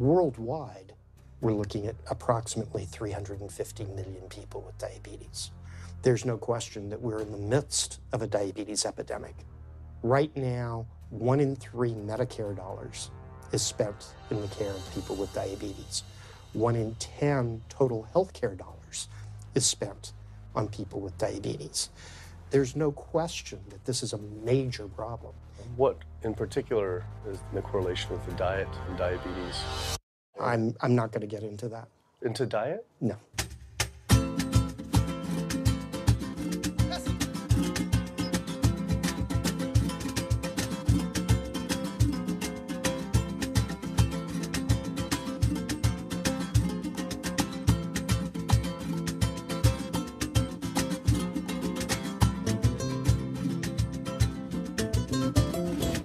Worldwide, we're looking at approximately 350 million people with diabetes. There's no question that we're in the midst of a diabetes epidemic. Right now, 1 in 3 Medicare dollars is spent in the care of people with diabetes. 1 in 10 total healthcare dollars is spent on people with diabetes. There's no question that this is a major problem. What in particular is the correlation with the diet and diabetes? I'm not going to get into that. Into diet? No.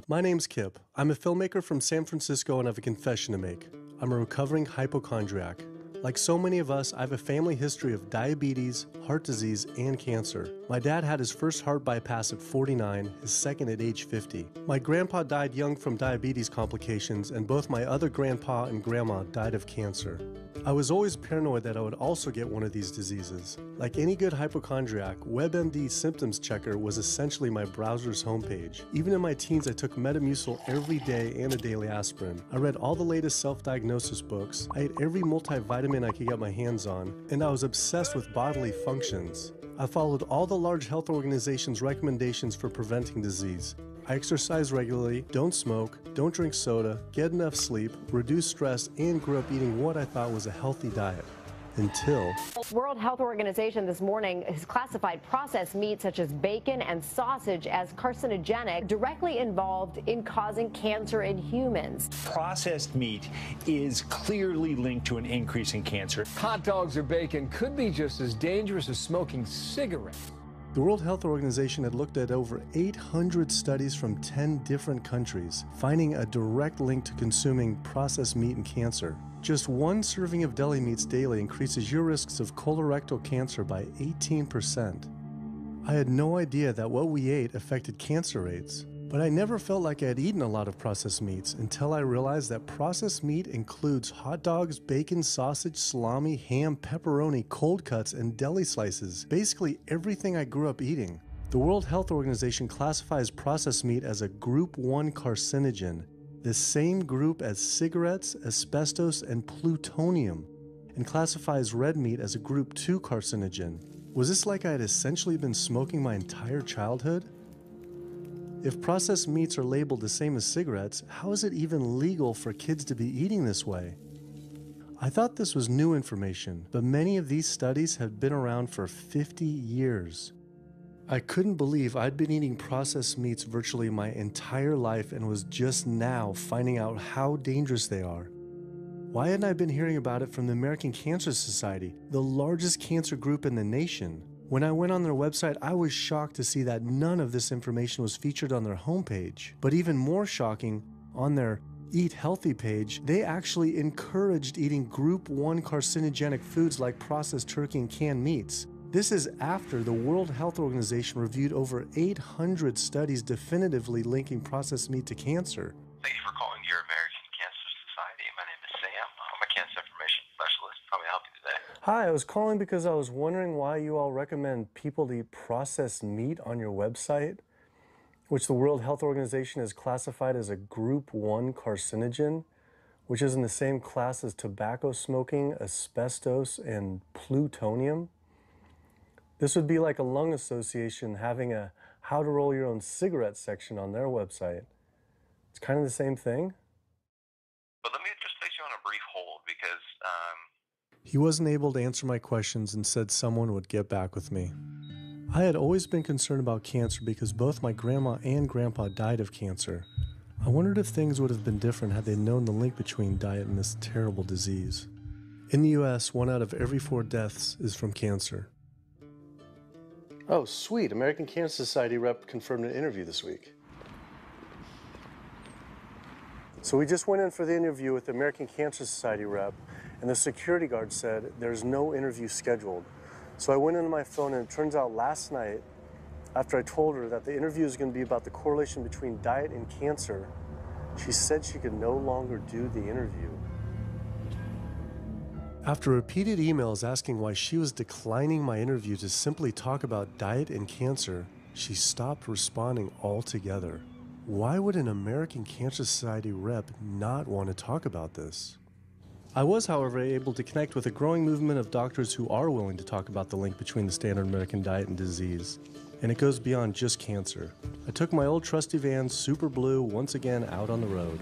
My name's Kip. I'm a filmmaker from San Francisco and I have a confession to make. I'm a recovering hypochondriac. Like so many of us, I have a family history of diabetes, heart disease, and cancer. My dad had his first heart bypass at 49, his second at age 50. My grandpa died young from diabetes complications, and both my other grandpa and grandma died of cancer. I was always paranoid that I would also get one of these diseases. Like any good hypochondriac, WebMD Symptoms Checker was essentially my browser's homepage. Even in my teens, I took Metamucil every day and a daily aspirin. I read all the latest self-diagnosis books, I ate every multivitamin I could get my hands on, and I was obsessed with bodily functions. I followed all the large health organizations' recommendations for preventing disease. I exercise regularly, don't smoke, don't drink soda, get enough sleep, reduce stress, and grew up eating what I thought was a healthy diet. Until... World Health Organization this morning has classified processed meat such as bacon and sausage as carcinogenic, directly involved in causing cancer in humans. Processed meat is clearly linked to an increase in cancer. Hot dogs or bacon could be just as dangerous as smoking cigarettes. The World Health Organization had looked at over 800 studies from 10 different countries, finding a direct link to consuming processed meat and cancer. Just one serving of deli meats daily increases your risks of colorectal cancer by 18%. I had no idea that what we ate affected cancer rates, but I never felt like I had eaten a lot of processed meats until I realized that processed meat includes hot dogs, bacon, sausage, salami, ham, pepperoni, cold cuts, and deli slices, basically everything I grew up eating. The World Health Organization classifies processed meat as a Group 1 carcinogen, the same group as cigarettes, asbestos, and plutonium, and classifies red meat as a Group 2 carcinogen. Was this like I had essentially been smoking my entire childhood? If processed meats are labeled the same as cigarettes, how is it even legal for kids to be eating this way? I thought this was new information, but many of these studies have been around for 50 years. I couldn't believe I'd been eating processed meats virtually my entire life and was just now finding out how dangerous they are. Why hadn't I been hearing about it from the American Cancer Society, the largest cancer group in the nation? When I went on their website, I was shocked to see that none of this information was featured on their homepage. But even more shocking, on their Eat Healthy page, they actually encouraged eating Group 1 carcinogenic foods like processed turkey and canned meats. This is after the World Health Organization reviewed over 800 studies definitively linking processed meat to cancer. Thank you for calling your American Cancer Society. My name is Sam. I'm a cancer information specialist. How may I help you today? Hi, I was calling because I was wondering why you all recommend people to eat processed meat on your website, which the World Health Organization has classified as a Group 1 carcinogen, which is in the same class as tobacco smoking, asbestos, and plutonium. This would be like a lung association having a how to roll your own cigarette section on their website. It's kind of the same thing. But let me just place you on a brief hold because He wasn't able to answer my questions and said someone would get back with me. I had always been concerned about cancer because both my grandma and grandpa died of cancer. I wondered if things would have been different had they known the link between diet and this terrible disease. In the US, 1 out of every 4 deaths is from cancer. Oh, sweet. American Cancer Society rep confirmed an interview this week. So we just went in for the interview with the American Cancer Society rep, and the security guard said there's no interview scheduled. So I went into my phone, and it turns out last night, after I told her that the interview is going to be about the correlation between diet and cancer, she said she could no longer do the interview. After repeated emails asking why she was declining my interview to simply talk about diet and cancer, she stopped responding altogether. Why would an American Cancer Society rep not want to talk about this? I was, however, able to connect with a growing movement of doctors who are willing to talk about the link between the standard American diet and disease. And it goes beyond just cancer. I took my old trusty van, Super Blue, once again out on the road.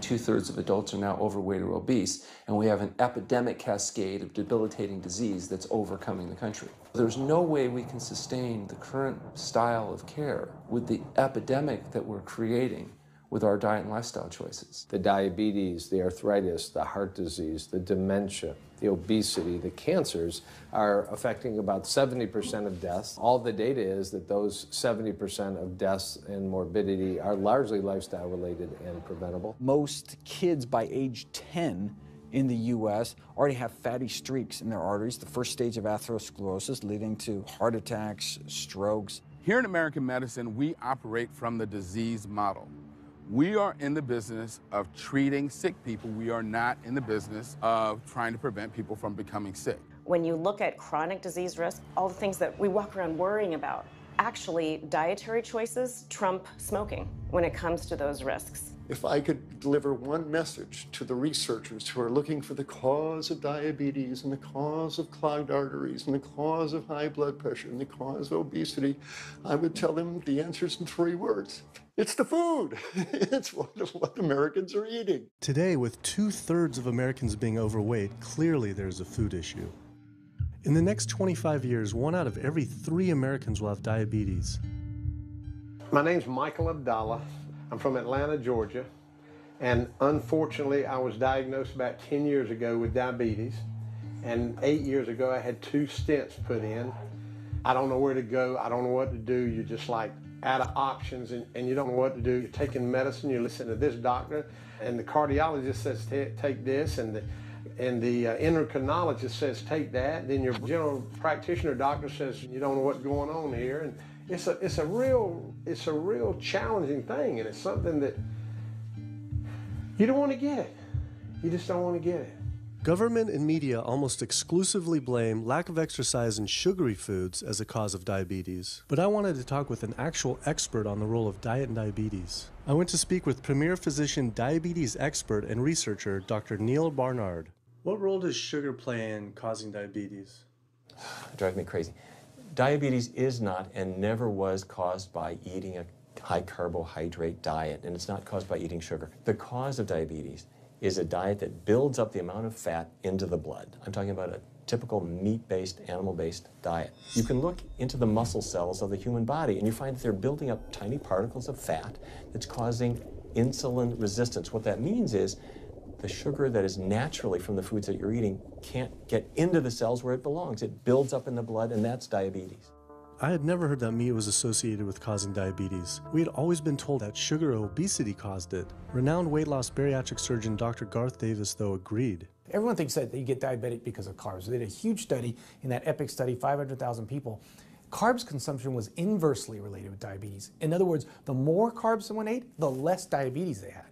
2/3 of adults are now overweight or obese, and we have an epidemic cascade of debilitating disease that's overcoming the country. There's no way we can sustain the current style of care with the epidemic that we're creating with our diet and lifestyle choices. The diabetes, the arthritis, the heart disease, the dementia, the obesity, the cancers are affecting about 70% of deaths. All the data is that those 70% of deaths and morbidity are largely lifestyle related and preventable. Most kids by age 10 in the U.S. already have fatty streaks in their arteries, the first stage of atherosclerosis leading to heart attacks, strokes. Here in American medicine, we operate from the disease model. We are in the business of treating sick people. We are not in the business of trying to prevent people from becoming sick. When you look at chronic disease risk, all the things that we walk around worrying about, actually dietary choices trump smoking when it comes to those risks. If I could deliver one message to the researchers who are looking for the cause of diabetes and the cause of clogged arteries and the cause of high blood pressure and the cause of obesity, I would tell them the answer's in 3 words. It's the food. It's what Americans are eating. Today, with 2/3 of Americans being overweight, clearly there's a food issue. In the next 25 years, 1 out of every 3 Americans will have diabetes. My name's Michael Abdallah. I'm from Atlanta, Georgia, and unfortunately I was diagnosed about 10 years ago with diabetes, and 8 years ago I had 2 stents put in. I don't know where to go, I don't know what to do, you're just like out of options and you don't know what to do. You're taking medicine, you listen to this doctor, and the cardiologist says take this, and the endocrinologist says take that, then your general practitioner doctor says you don't know what's going on here. And it's a real challenging thing, and it's something that you don't want to get it. You just don't want to get it. Government and media almost exclusively blame lack of exercise and sugary foods as a cause of diabetes. But I wanted to talk with an actual expert on the role of diet and diabetes. I went to speak with premier physician, diabetes expert, and researcher, Dr. Neil Barnard. What role does sugar play in causing diabetes? It drives me crazy. Diabetes is not and never was caused by eating a high carbohydrate diet, and it's not caused by eating sugar. The cause of diabetes is a diet that builds up the amount of fat into the blood. I'm talking about a typical meat-based, animal-based diet. You can look into the muscle cells of the human body and you find that they're building up tiny particles of fat that's causing insulin resistance. What that means is the sugar that is naturally from the foods that you're eating can't get into the cells where it belongs. It builds up in the blood, and that's diabetes. I had never heard that meat was associated with causing diabetes. We had always been told that sugar or obesity caused it. Renowned weight loss bariatric surgeon Dr. Garth Davis, though, agreed. Everyone thinks that you get diabetic because of carbs. They did a huge study in that EPIC study, 500,000 people. Carbs consumption was inversely related with diabetes. In other words, the more carbs someone ate, the less diabetes they had.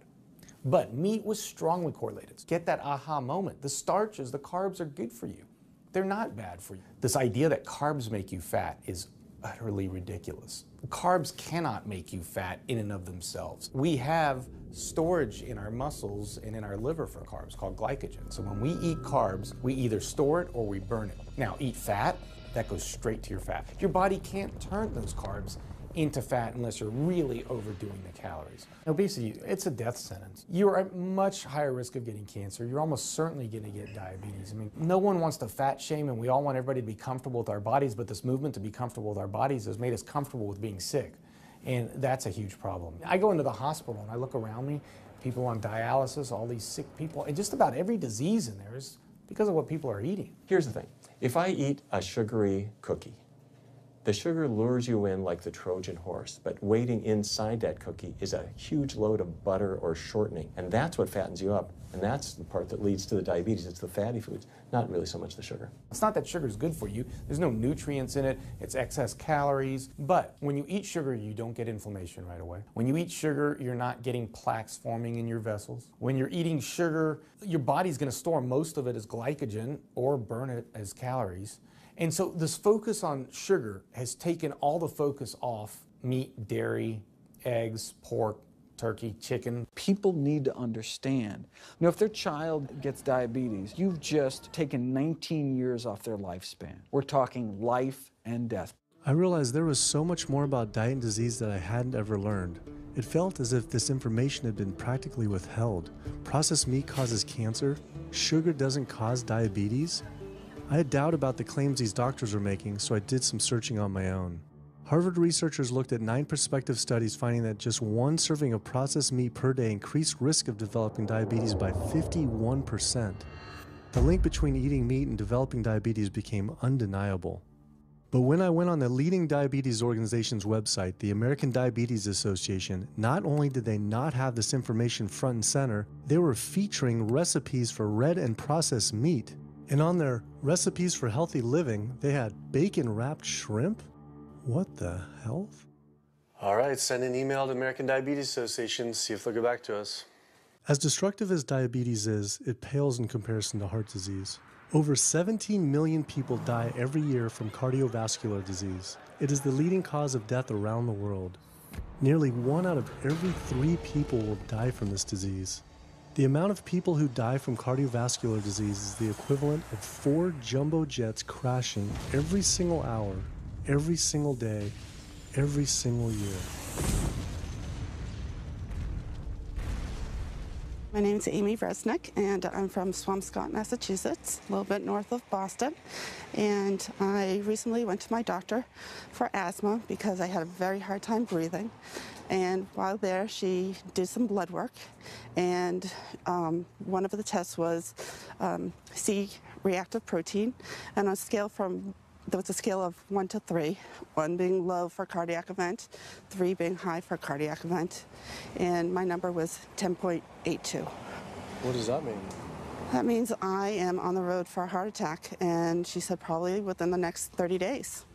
But meat was strongly correlated. Get that aha moment. The starches, the carbs are good for you. They're not bad for you. This idea that carbs make you fat is utterly ridiculous. Carbs cannot make you fat in and of themselves. We have storage in our muscles and in our liver for carbs called glycogen. So when we eat carbs, we either store it or we burn it. Now, eat fat, that goes straight to your fat. Your body can't turn those carbs into fat unless you're really overdoing the calories. Obesity, it's a death sentence. You're at much higher risk of getting cancer. You're almost certainly going to get diabetes. I mean, no one wants to fat shame, and we all want everybody to be comfortable with our bodies, but this movement to be comfortable with our bodies has made us comfortable with being sick, and that's a huge problem. I go into the hospital and I look around me, people on dialysis, all these sick people, and just about every disease in there is because of what people are eating. Here's the thing. If I eat a sugary cookie, The sugar lures you in like the Trojan horse, but waiting inside that cookie is a huge load of butter or shortening, and that's what fattens you up, and that's the part that leads to the diabetes. It's the fatty foods, not really so much the sugar. It's not that sugar is good for you. There's no nutrients in it. It's excess calories. But when you eat sugar, you don't get inflammation right away. When you eat sugar, you're not getting plaques forming in your vessels. When you're eating sugar, your body's going to store most of it as glycogen or burn it as calories. And so this focus on sugar has taken all the focus off meat, dairy, eggs, pork, turkey, chicken. People need to understand, you know, if their child gets diabetes, you've just taken 19 years off their lifespan. We're talking life and death. I realized there was so much more about diet and disease that I hadn't ever learned. It felt as if this information had been practically withheld. Processed meat causes cancer. Sugar doesn't cause diabetes. I had doubt about the claims these doctors were making, so I did some searching on my own. Harvard researchers looked at 9 prospective studies finding that just one serving of processed meat per day increased risk of developing diabetes by 51%. The link between eating meat and developing diabetes became undeniable. But when I went on the leading diabetes organization's website, the American Diabetes Association, not only did they not have this information front and center, they were featuring recipes for red and processed meat. And on their recipes for healthy living, they had bacon-wrapped shrimp? What the hell? All right, send an email to American Diabetes Association, see if they'll get back to us. As destructive as diabetes is, it pales in comparison to heart disease. Over 17 million people die every year from cardiovascular disease. It is the leading cause of death around the world. Nearly 1 out of every 3 people will die from this disease. The amount of people who die from cardiovascular disease is the equivalent of 4 jumbo jets crashing every single hour, every single day, every single year. My name is Amy Resnick, and I'm from Swampscott, Massachusetts, a little bit north of Boston. And I recently went to my doctor for asthma because I had a very hard time breathing. And while there, she did some blood work, and one of the tests was C-reactive protein, and on a scale from there was a scale of 1 to 3, 1 being low for cardiac event, 3 being high for cardiac event, and my number was 10.82. What does that mean? That means I am on the road for a heart attack, and she said probably within the next 30 days.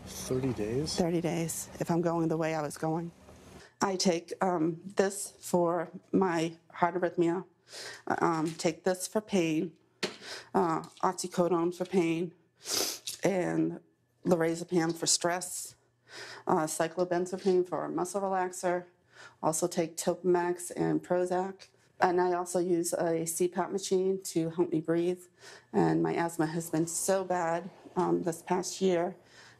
30 days? 30 days, if I'm going the way I was going. I take this for my heart arrhythmia, take this for pain, oxycodone for pain, and lorazepam for stress, cyclobenzaprine for a muscle relaxer, also take Topamax and Prozac, and I also use a CPAP machine to help me breathe. And my asthma has been so bad this past year,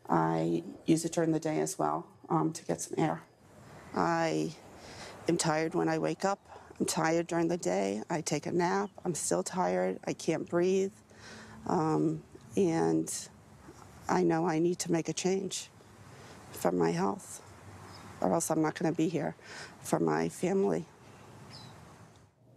I use it during the day as well to get some air. I am tired when I wake up. I'm tired during the day. I take a nap. I'm still tired. I can't breathe. And I know I need to make a change for my health, or else I'm not going to be here for my family.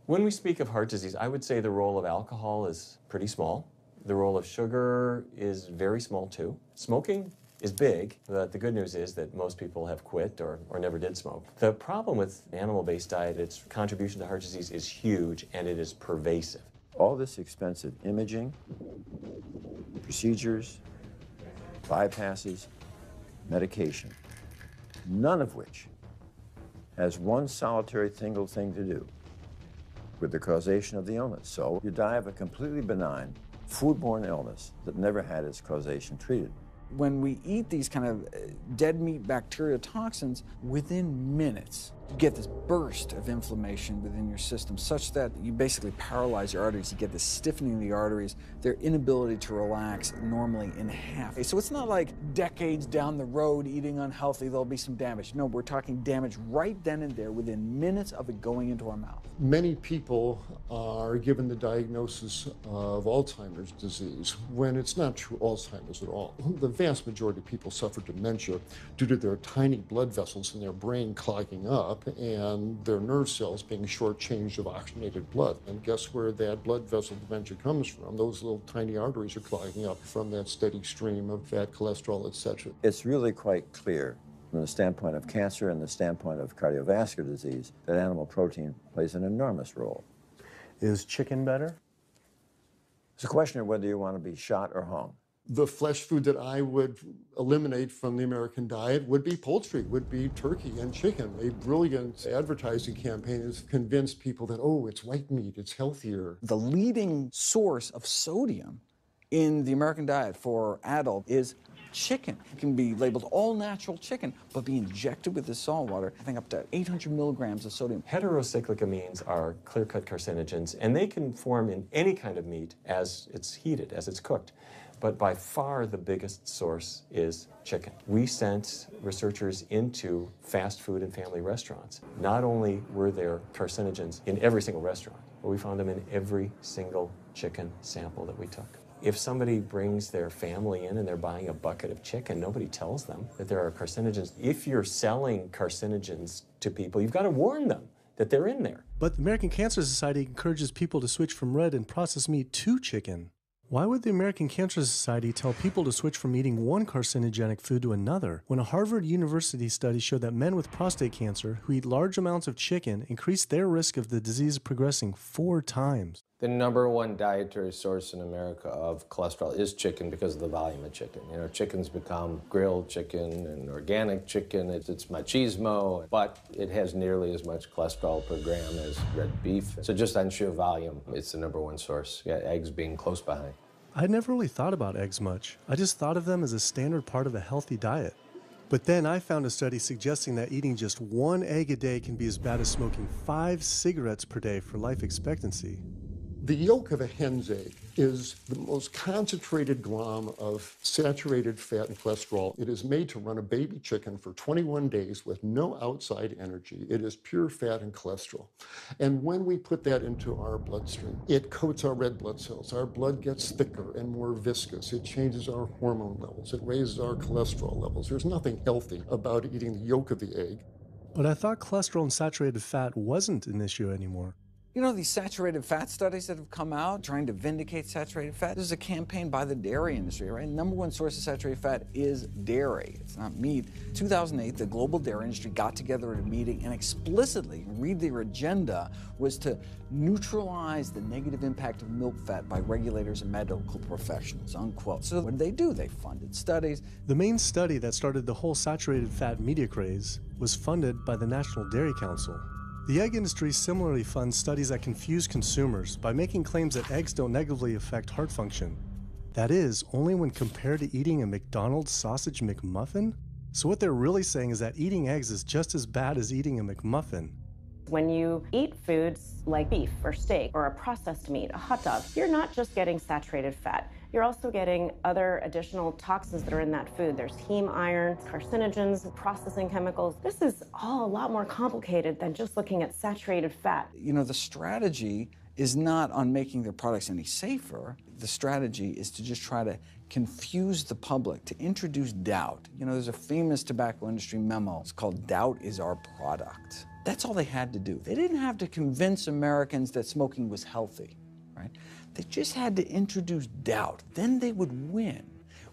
When we speak of heart disease, I would say the role of alcohol is pretty small. The role of sugar is very small too. Smoking is big, but the good news is that most people have quit or never did smoke. The problem with animal-based diet, its contribution to heart disease is huge, and it is pervasive. All this expensive imaging, procedures, bypasses, medication, none of which has one solitary single thing to do with the causation of the illness. So you die of a completely benign, foodborne illness that never had its causation treated. When we eat these kind of dead meat bacteria toxins, within minutes, you get this burst of inflammation within your system such that you basically paralyze your arteries. You get this stiffening of the arteries, their inability to relax normally in half. So it's not like decades down the road eating unhealthy, there'll be some damage. No, we're talking damage right then and there within minutes of it going into our mouth. Many people are given the diagnosis of Alzheimer's disease when it's not true Alzheimer's at all. The vast majority of people suffer dementia due to their tiny blood vessels in their brain clogging up up and their nerve cells being shortchanged of oxygenated blood. And guess where that blood vessel dementia comes from? Those little tiny arteries are clogging up from that steady stream of fat, cholesterol, etc. It's really quite clear from the standpoint of cancer and the standpoint of cardiovascular disease that animal protein plays an enormous role. Is chicken better? It's a question of whether you want to be shot or hung. The flesh food that I would eliminate from the American diet would be poultry, would be turkey and chicken. A brilliant advertising campaign has convinced people that, oh, it's white meat, it's healthier. The leading source of sodium in the American diet for adult is chicken. It can be labeled all natural chicken, but be injected with this salt water, I think up to 800 milligrams of sodium. Heterocyclic amines are clear-cut carcinogens, and they can form in any kind of meat as it's heated, as it's cooked. But by far the biggest source is chicken. We sent researchers into fast food and family restaurants. Not only were there carcinogens in every single restaurant, but we found them in every single chicken sample that we took. If somebody brings their family in and they're buying a bucket of chicken, nobody tells them that there are carcinogens. If you're selling carcinogens to people, you've got to warn them that they're in there. But the American Cancer Society encourages people to switch from red and processed meat to chicken. Why would the American Cancer Society tell people to switch from eating one carcinogenic food to another when a Harvard University study showed that men with prostate cancer who eat large amounts of chicken increase their risk of the disease progressing 4 times? The #1 dietary source in America of cholesterol is chicken because of the volume of chicken. You know, chicken's become grilled chicken and organic chicken. It's machismo, but it has nearly as much cholesterol per gram as red beef. So just on sheer volume, it's the #1 source. Yeah, eggs being close behind. I'd never really thought about eggs much. I just thought of them as a standard part of a healthy diet. But then I found a study suggesting that eating just 1 egg a day can be as bad as smoking 5 cigarettes per day for life expectancy. The yolk of a hen's egg is the most concentrated glom of saturated fat and cholesterol. It is made to run a baby chicken for 21 days with no outside energy. It is pure fat and cholesterol. And when we put that into our bloodstream, it coats our red blood cells. Our blood gets thicker and more viscous. It changes our hormone levels. It raises our cholesterol levels. There's nothing healthy about eating the yolk of the egg. But I thought cholesterol and saturated fat wasn't an issue anymore. You know, these saturated fat studies that have come out trying to vindicate saturated fat, this is a campaign by the dairy industry, right? #1 source of saturated fat is dairy. It's not meat. 2008, the global dairy industry got together at a meeting and explicitly, read their agenda, was to neutralize the negative impact of milk fat by regulators and medical professionals, unquote. So what did? They funded studies. The main study that started the whole saturated fat media craze was funded by the National Dairy Council. The egg industry similarly funds studies that confuse consumers by making claims that eggs don't negatively affect heart function. That is, only when compared to eating a McDonald's sausage McMuffin? So what they're really saying is that eating eggs is just as bad as eating a McMuffin. When you eat foods like beef or steak or a processed meat, a hot dog, you're not just getting saturated fat. You're also getting other additional toxins that are in that food. There's heme iron, carcinogens, processing chemicals. This is all a lot more complicated than just looking at saturated fat. You know, the strategy is not on making their products any safer. The strategy is to just try to confuse the public, to introduce doubt. You know, there's a famous tobacco industry memo. It's called "Doubt is Our Product." That's all they had to do. They didn't have to convince Americans that smoking was healthy, right? They just had to introduce doubt. Then they would win.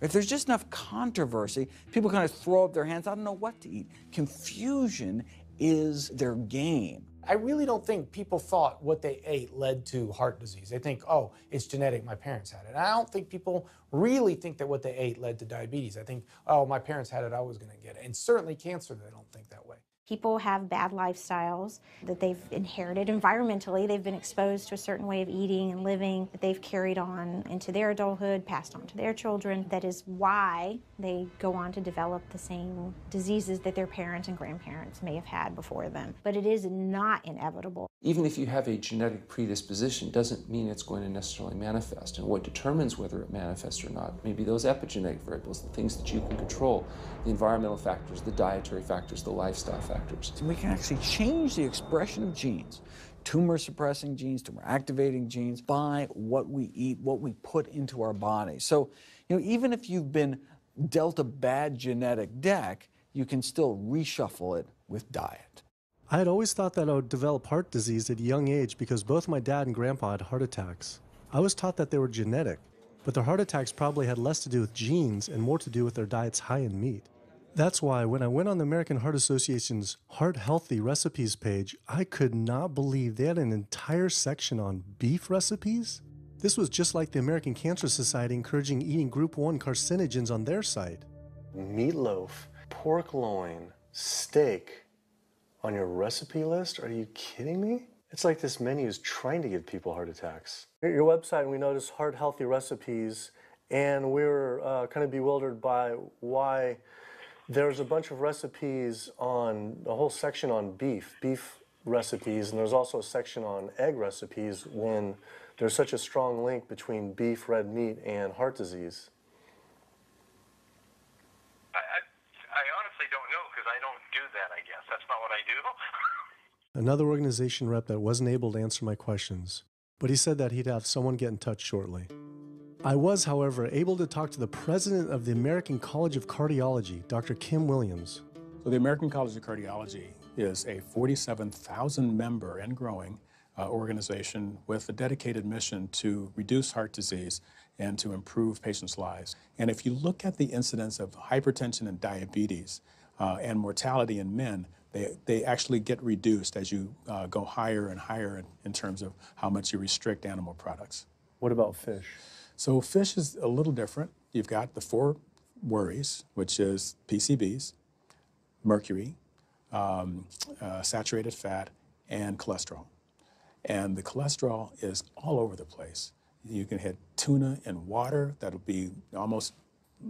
If there's just enough controversy, people kind of throw up their hands. I don't know what to eat. Confusion is their game. I really don't think people thought what they ate led to heart disease. They think, oh, it's genetic, my parents had it. And I don't think people really think that what they ate led to diabetes. I think, oh, my parents had it, I was gonna get it. And certainly cancer, they don't think that way. People have bad lifestyles that they've inherited environmentally. They've been exposed to a certain way of eating and living that they've carried on into their adulthood, passed on to their children. That is why they go on to develop the same diseases that their parents and grandparents may have had before them. But it is not inevitable. Even if you have a genetic predisposition, doesn't mean it's going to necessarily manifest. And what determines whether it manifests or not, maybe those epigenetic variables, the things that you can control, the environmental factors, the dietary factors, the lifestyle factors. So we can actually change the expression of genes, tumor-suppressing genes, tumor-activating genes, by what we eat, what we put into our body. So, you know, even if you've been dealt a bad genetic deck, you can still reshuffle it with diet. I had always thought that I would develop heart disease at a young age because both my dad and grandpa had heart attacks. I was taught that they were genetic, but their heart attacks probably had less to do with genes and more to do with their diets high in meat. That's why when I went on the American Heart Association's Heart Healthy Recipes page, I could not believe they had an entire section on beef recipes. This was just like the American Cancer Society encouraging eating Group 1 carcinogens on their site. Meatloaf, pork loin, steak on your recipe list? Are you kidding me? It's like this menu is trying to give people heart attacks. At your website, we noticed Heart Healthy Recipes, and we were kind of bewildered by why there's a bunch of recipes on, a whole section on beef recipes, and there's also a section on egg recipes when there's such a strong link between beef, red meat, and heart disease. I honestly don't know because I don't do that, I guess. That's not what I do. Another organization rep that wasn't able to answer my questions, but he said that he'd have someone get in touch shortly. I was, however, able to talk to the president of the American College of Cardiology, Dr. Kim Williams. So the American College of Cardiology is a 47,000 member and growing organization with a dedicated mission to reduce heart disease and to improve patients' lives. And if you look at the incidence of hypertension and diabetes and mortality in men, they actually get reduced as you go higher and higher in terms of how much you restrict animal products. What about fish? So fish is a little different. You've got the 4 worries, which is PCBs, mercury, saturated fat, and cholesterol. And the cholesterol is all over the place. You can hit tuna in water, that'll be almost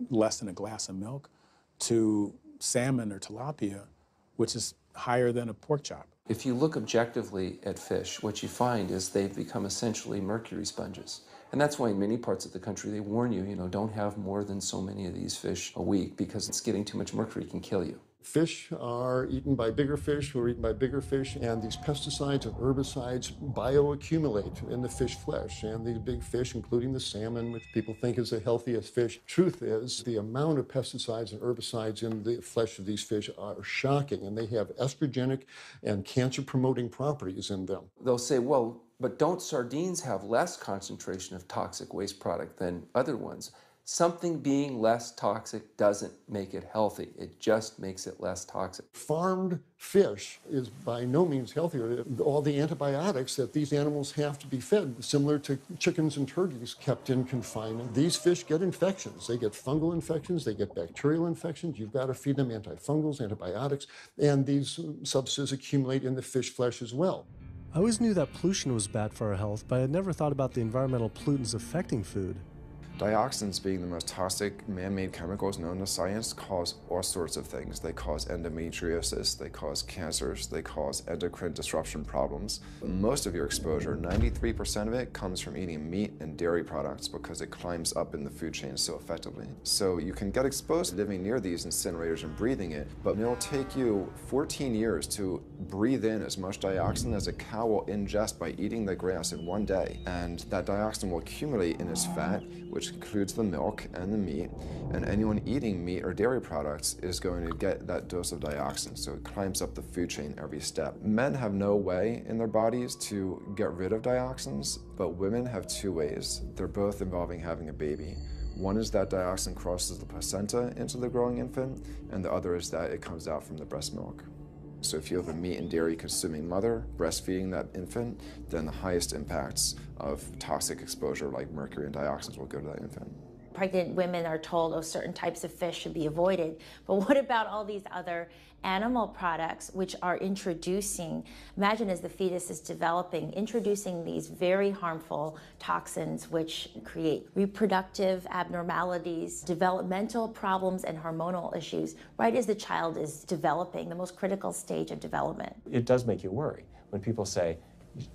less than a glass of milk, to salmon or tilapia, which is higher than a pork chop. If you look objectively at fish, what you find is they've become essentially mercury sponges. And that's why in many parts of the country they warn you, don't have more than so many of these fish a week because it's getting too much mercury can kill you. Fish are eaten by bigger fish who are eaten by bigger fish, and these pesticides and herbicides bioaccumulate in the fish flesh. And these big fish, including the salmon, which people think is the healthiest fish, truth is the amount of pesticides and herbicides in the flesh of these fish are shocking, and they have estrogenic and cancer-promoting properties in them. They'll say, well, but don't sardines have less concentration of toxic waste product than other ones? Something being less toxic doesn't make it healthy. It just makes it less toxic. Farmed fish is by no means healthier. All the antibiotics that these animals have to be fed, similar to chickens and turkeys kept in confinement. These fish get infections. They get fungal infections. They get bacterial infections. You've got to feed them antifungals, antibiotics, and these substances accumulate in the fish flesh as well. I always knew that pollution was bad for our health, but I had never thought about the environmental pollutants affecting food. Dioxins, being the most toxic man-made chemicals known to science, cause all sorts of things. They cause endometriosis, they cause cancers, they cause endocrine disruption problems. Most of your exposure, 93% of it, comes from eating meat and dairy products because it climbs up in the food chain so effectively. So you can get exposed to living near these incinerators and breathing it, but it'll take you 14 years to breathe in as much dioxin as a cow will ingest by eating the grass in one day. And that dioxin will accumulate in its fat, which includes the milk and the meat, and anyone eating meat or dairy products is going to get that dose of dioxin, so it climbs up the food chain every step. Men have no way in their bodies to get rid of dioxins, but women have 2 ways. They're both involving having a baby. One is that dioxin crosses the placenta into the growing infant, and the other is that it comes out from the breast milk. So if you have a meat and dairy consuming mother breastfeeding that infant, then the highest impacts of toxic exposure like mercury and dioxins will go to that infant. Pregnant women are told, oh, certain types of fish should be avoided. But what about all these other animal products which are introducing, imagine as the fetus is developing, introducing these very harmful toxins which create reproductive abnormalities, developmental problems, and hormonal issues right as the child is developing, the most critical stage of development. It does make you worry when people say,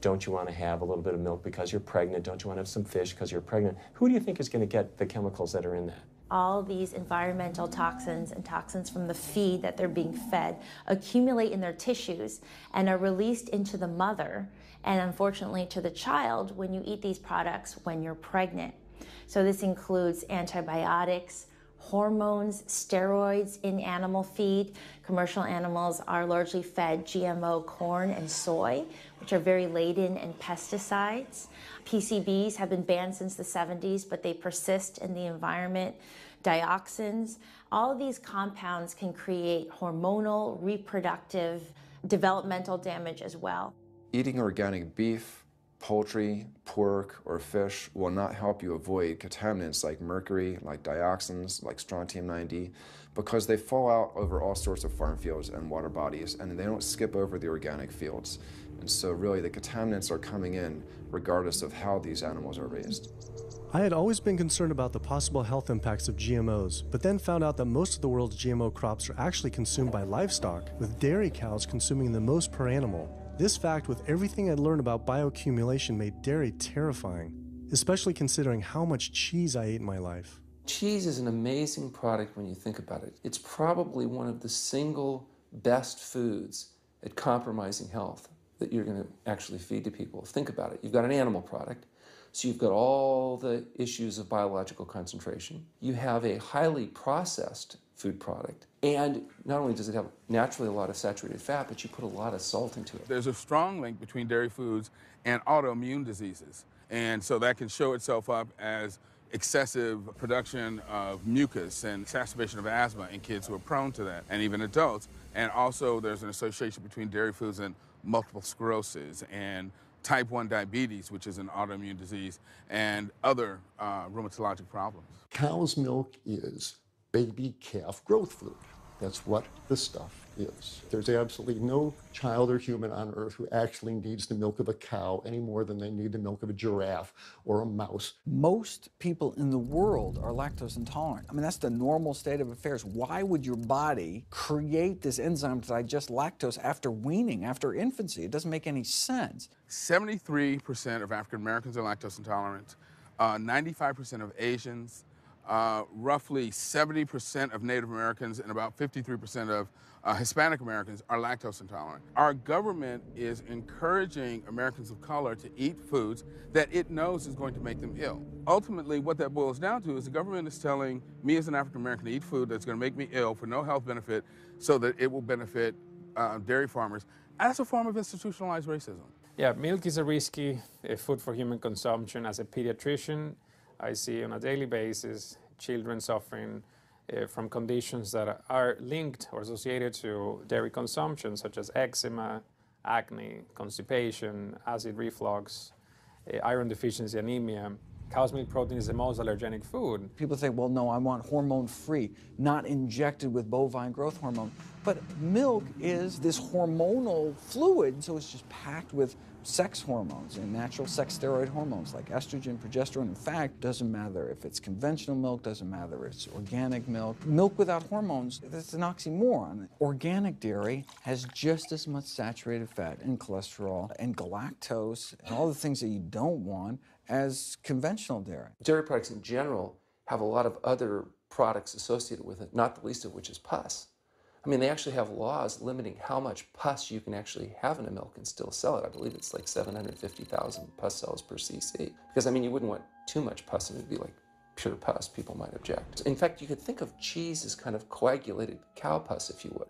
don't you want to have a little bit of milk because you're pregnant? Don't you want to have some fish because you're pregnant? Who do you think is going to get the chemicals that are in that? All these environmental toxins and toxins from the feed that they're being fed accumulate in their tissues and are released into the mother and unfortunately to the child when you eat these products when you're pregnant. So this includes antibiotics, hormones, steroids in animal feed. Commercial animals are largely fed GMO corn and soy, which are very laden in pesticides. PCBs have been banned since the 70s, but they persist in the environment. Dioxins, all of these compounds can create hormonal, reproductive, developmental damage as well. Eating organic beef, poultry, pork, or fish will not help you avoid contaminants like mercury, like dioxins, like strontium-90, because they fall out over all sorts of farm fields and water bodies, and they don't skip over the organic fields. And so really the contaminants are coming in regardless of how these animals are raised. I had always been concerned about the possible health impacts of GMOs, but then found out that most of the world's GMO crops are actually consumed by livestock, with dairy cows consuming the most per animal. This fact, with everything I'd learned about bioaccumulation, made dairy terrifying, especially considering how much cheese I ate in my life. Cheese is an amazing product when you think about it. It's probably one of the single best foods at compromising health that you're going to actually feed to people. Think about it. You've got an animal product, so you've got all the issues of biological concentration. You have a highly processed food product, and not only does it have naturally a lot of saturated fat, but you put a lot of salt into it. There's a strong link between dairy foods and autoimmune diseases, and so that can show itself up as excessive production of mucus and exacerbation of asthma in kids who are prone to that, and even adults. And also there's an association between dairy foods and multiple sclerosis and type 1 diabetes, which is an autoimmune disease, and other rheumatologic problems. Cow's milk is baby calf growth fluid. That's what the stuff is. There's absolutely no child or human on earth who actually needs the milk of a cow any more than they need the milk of a giraffe or a mouse. Most people in the world are lactose intolerant. I mean, that's the normal state of affairs. Why would your body create this enzyme to digest lactose after weaning, after infancy? It doesn't make any sense. 73% of African Americans are lactose intolerant, 95% of Asians, roughly 70% of Native Americans, and about 53% of Hispanic Americans are lactose intolerant. Our government is encouraging Americans of color to eat foods that it knows is going to make them ill. Ultimately, what that boils down to is the government is telling me as an African American to eat food that's going to make me ill for no health benefit so that it will benefit dairy farmers. That's a form of institutionalized racism. Yeah, milk is a risky food for human consumption. As a pediatrician, I see on a daily basis children suffering from conditions that are linked or associated to dairy consumption, such as eczema, acne, constipation, acid reflux, iron deficiency, anemia. Cow's milk protein is the most allergenic food. People say, well, no, I want hormone-free, not injected with bovine growth hormone. But milk is this hormonal fluid, so it's just packed with sex hormones and natural sex steroid hormones like estrogen, progesterone. In fact, doesn't matter if it's conventional milk, doesn't matter if it's organic milk. Milk without hormones, that's an oxymoron. Organic dairy has just as much saturated fat and cholesterol and galactose and all the things that you don't want as conventional dairy. Dairy products in general have a lot of other products associated with it, not the least of which is pus. I mean, they actually have laws limiting how much pus you can actually have in a milk and still sell it. I believe it's like 750,000 pus cells per cc. Because, I mean, you wouldn't want too much pus and it would be like pure pus. People might object. In fact, you could think of cheese as kind of coagulated cow pus, if you would.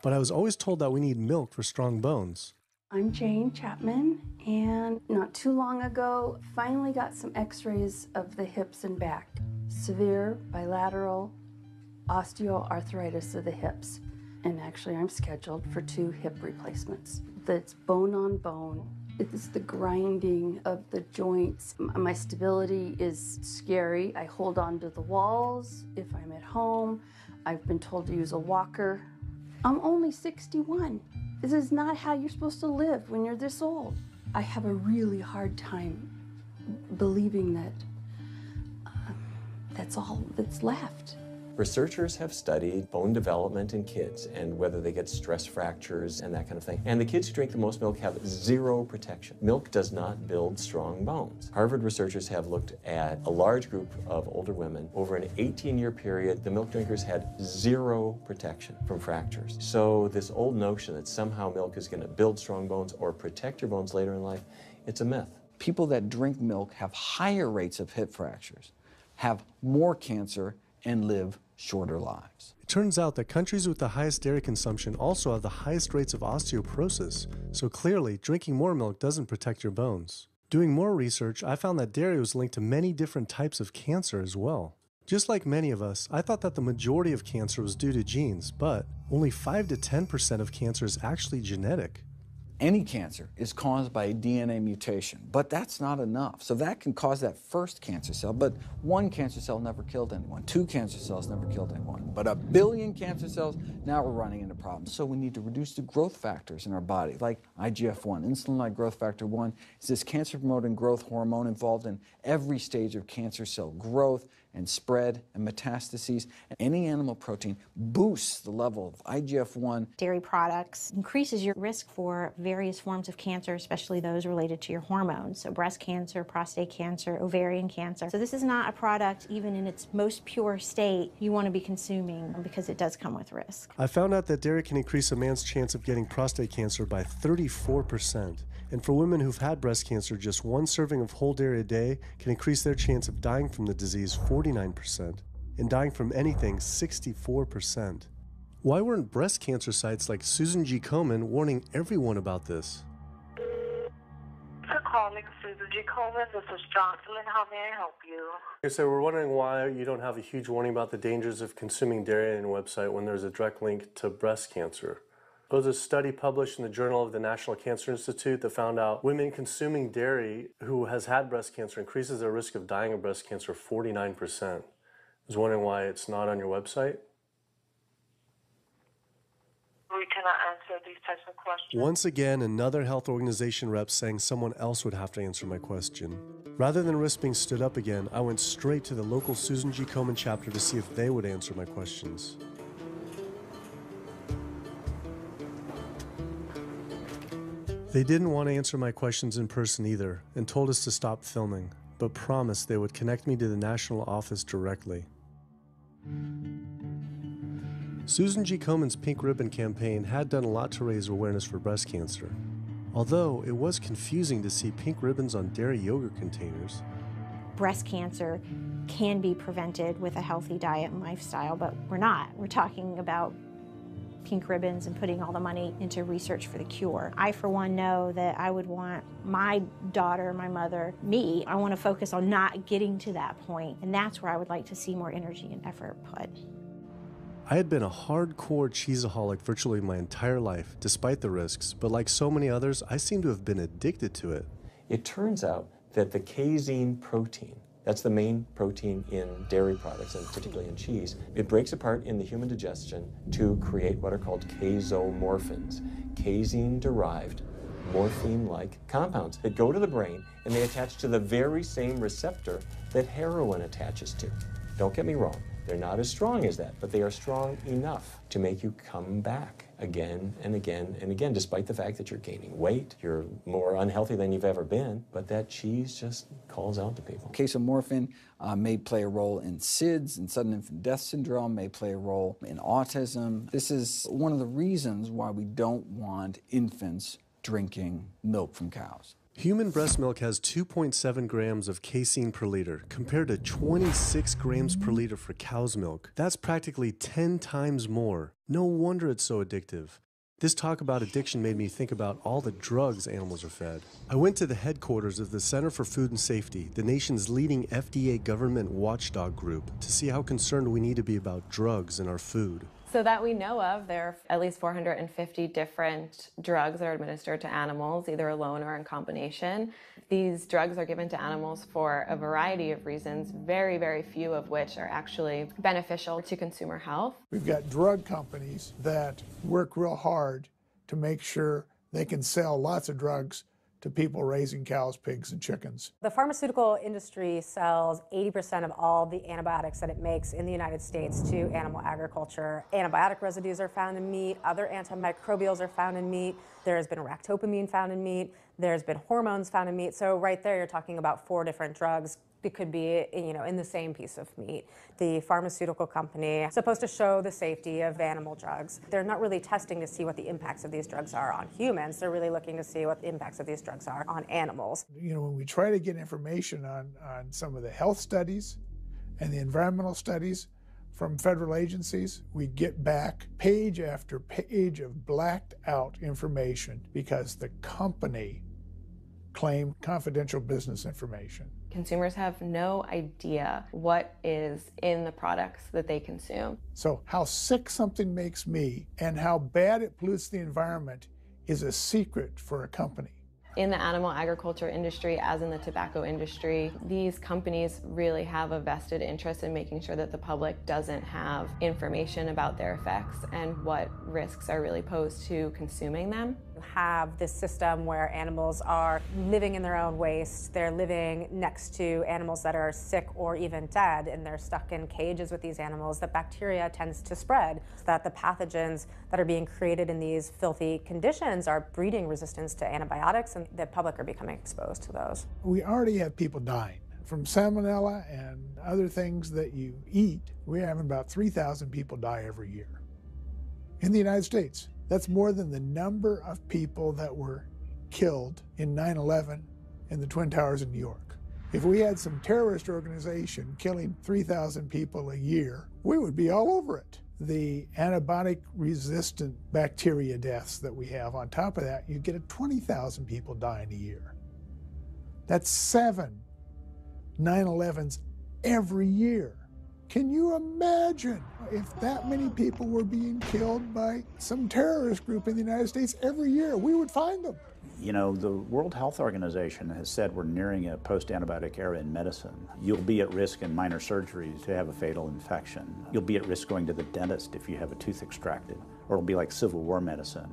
But I was always told that we need milk for strong bones. I'm Jane Chapman, and not too long ago, finally got some x-rays of the hips and back. Severe bilateral osteoarthritis of the hips. And actually, I'm scheduled for 2 hip replacements. That's bone on bone. It's the grinding of the joints. My stability is scary. I hold on to the walls if I'm at home. I've been told to use a walker. I'm only 61. This is not how you're supposed to live when you're this old. I have a really hard time believing that that's all that's left. Researchers have studied bone development in kids and whether they get stress fractures and that kind of thing. And the kids who drink the most milk have 0 protection. Milk does not build strong bones. Harvard researchers have looked at a large group of older women. Over an 18-year period, the milk drinkers had 0 protection from fractures. So this old notion that somehow milk is going to build strong bones or protect your bones later in life, it's a myth. People that drink milk have higher rates of hip fractures, have more cancer, and live shorter lives. It turns out that countries with the highest dairy consumption also have the highest rates of osteoporosis, so clearly drinking more milk doesn't protect your bones. Doing more research, I found that dairy was linked to many different types of cancer as well. Just like many of us, I thought that the majority of cancer was due to genes, but only 5 to 10% of cancer is actually genetic. Any cancer is caused by a DNA mutation, but that's not enough. So that can cause that first cancer cell, but one cancer cell never killed anyone. 2 cancer cells never killed anyone. But 1 billion cancer cells, now we're running into problems. So we need to reduce the growth factors in our body, like IGF-1. Insulin-like growth factor 1 is this cancer-promoting growth hormone involved in every stage of cancer cell growth and spread and metastases. Any animal protein boosts the level of IGF-1. Dairy products increases your risk for various forms of cancer, especially those related to your hormones. So breast cancer, prostate cancer, ovarian cancer. So this is not a product, even in its most pure state, you want to be consuming because it does come with risk. I found out that dairy can increase a man's chance of getting prostate cancer by 34%. And for women who've had breast cancer, just 1 serving of whole dairy a day can increase their chance of dying from the disease 49%, and dying from anything 64%. Why weren't breast cancer sites like Susan G. Komen warning everyone about this? For calling Susan G. Komen, this is Jocelyn. How may I help you? So we're wondering why you don't have a huge warning about the dangers of consuming dairy on your website when there's a direct link to breast cancer. There was a study published in the Journal of the National Cancer Institute that found out women consuming dairy who has had breast cancer increases their risk of dying of breast cancer 49%. I was wondering why it's not on your website. We cannot answer these types of questions. Once again, another health organization rep saying someone else would have to answer my question. Rather than risk being stood up again, I went straight to the local Susan G. Komen chapter to see if they would answer my questions. They didn't want to answer my questions in person either, and told us to stop filming, but promised they would connect me to the national office directly. Susan G. Komen's Pink Ribbon campaign had done a lot to raise awareness for breast cancer, although it was confusing to see pink ribbons on dairy yogurt containers. Breast cancer can be prevented with a healthy diet and lifestyle, but we're not. We're talking about pink ribbons and putting all the money into research for the cure. I, for one, know that I would want my daughter, my mother, me, I want to focus on not getting to that point, and that's where I would like to see more energy and effort put. I had been a hardcore cheeseaholic virtually my entire life, despite the risks, but like so many others, I seem to have been addicted to it. It turns out that the casein protein, that's the main protein in dairy products, and particularly in cheese, it breaks apart in the human digestion to create what are called casomorphins, casein-derived, morphine-like compounds that go to the brain, and they attach to the very same receptor that heroin attaches to. Don't get me wrong, they're not as strong as that, but they are strong enough to make you come back again and again and again, despite the fact that you're gaining weight, you're more unhealthy than you've ever been, but that cheese just calls out to people. Casomorphin may play a role in SIDS, and sudden infant death syndrome, may play a role in autism. This is one of the reasons why we don't want infants drinking milk from cows. Human breast milk has 2.7 grams of casein per liter, compared to 26 grams per liter for cow's milk. That's practically 10 times more. No wonder it's so addictive. This talk about addiction made me think about all the drugs animals are fed. I went to the headquarters of the Center for Food and Safety, the nation's leading FDA government watchdog group, to see how concerned we need to be about drugs in our food. So that we know of, there are at least 450 different drugs that are administered to animals, either alone or in combination. These drugs are given to animals for a variety of reasons, very, very few of which are actually beneficial to consumer health. We've got drug companies that work real hard to make sure they can sell lots of drugs to people raising cows, pigs, and chickens. The pharmaceutical industry sells 80% of all the antibiotics that it makes in the United States to animal agriculture. Antibiotic residues are found in meat, other antimicrobials are found in meat, there has been ractopamine found in meat, there's been hormones found in meat. So right there you're talking about 4 different drugs. It could be, in the same piece of meat. The pharmaceutical company is supposed to show the safety of animal drugs. They're not really testing to see what the impacts of these drugs are on humans. They're really looking to see what the impacts of these drugs are on animals. When we try to get information on some of the health studies and the environmental studies, from federal agencies, we get back page after page of blacked out information because the company claimed confidential business information. Consumers have no idea what is in the products that they consume. So how sick something makes me and how bad it pollutes the environment is a secret for a company. In the animal agriculture industry, as in the tobacco industry, these companies really have a vested interest in making sure that the public doesn't have information about their effects and what risks are really posed to consuming them. You have this system where animals are living in their own waste. They're living next to animals that are sick or even dead, and they're stuck in cages with these animals. The bacteria tends to spread, so that the pathogens that are being created in these filthy conditions are breeding resistance to antibiotics, and the public are becoming exposed to those. We already have people dying from salmonella and other things that you eat. We're having about 3,000 people die every year in the United States. That's more than the number of people that were killed in 9/11 in the Twin Towers in New York. If we had some terrorist organization killing 3,000 people a year, we would be all over it. The antibiotic-resistant bacteria deaths that we have, on top of that, you get 20,000 people dying a year. That's 7 9/11s every year. Can you imagine if that many people were being killed by some terrorist group in the United States every year? We would find them. You know, the World Health Organization has said we're nearing a post-antibiotic era in medicine. You'll be at risk in minor surgeries to have a fatal infection. You'll be at risk going to the dentist if you have a tooth extracted. Or it'll be like Civil War medicine.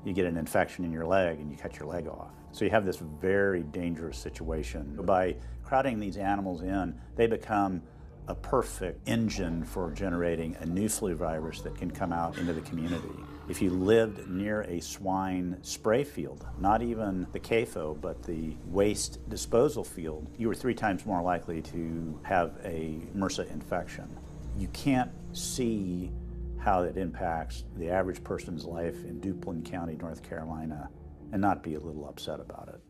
You get an infection in your leg and you cut your leg off. So you have this very dangerous situation. By crowding these animals in, they become a perfect engine for generating a new flu virus that can come out into the community. If you lived near a swine spray field, not even the CAFO, but the waste disposal field, you were 3 times more likely to have a MRSA infection. You can't see how it impacts the average person's life in Duplin County, North Carolina, and not be a little upset about it.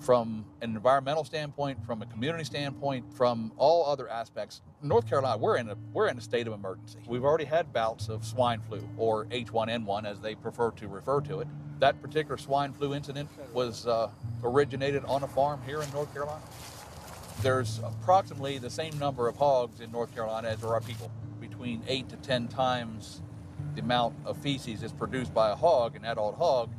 From an environmental standpoint, from a community standpoint, from all other aspects, North Carolina, we're in a state of emergency. We've already had bouts of swine flu, or H1N1 as they prefer to refer to it. That particular swine flu incident was originated on a farm here in North Carolina. There's approximately the same number of hogs in North Carolina as there are people. Between 8 to 10 times the amount of feces is produced by a hog, an adult hog,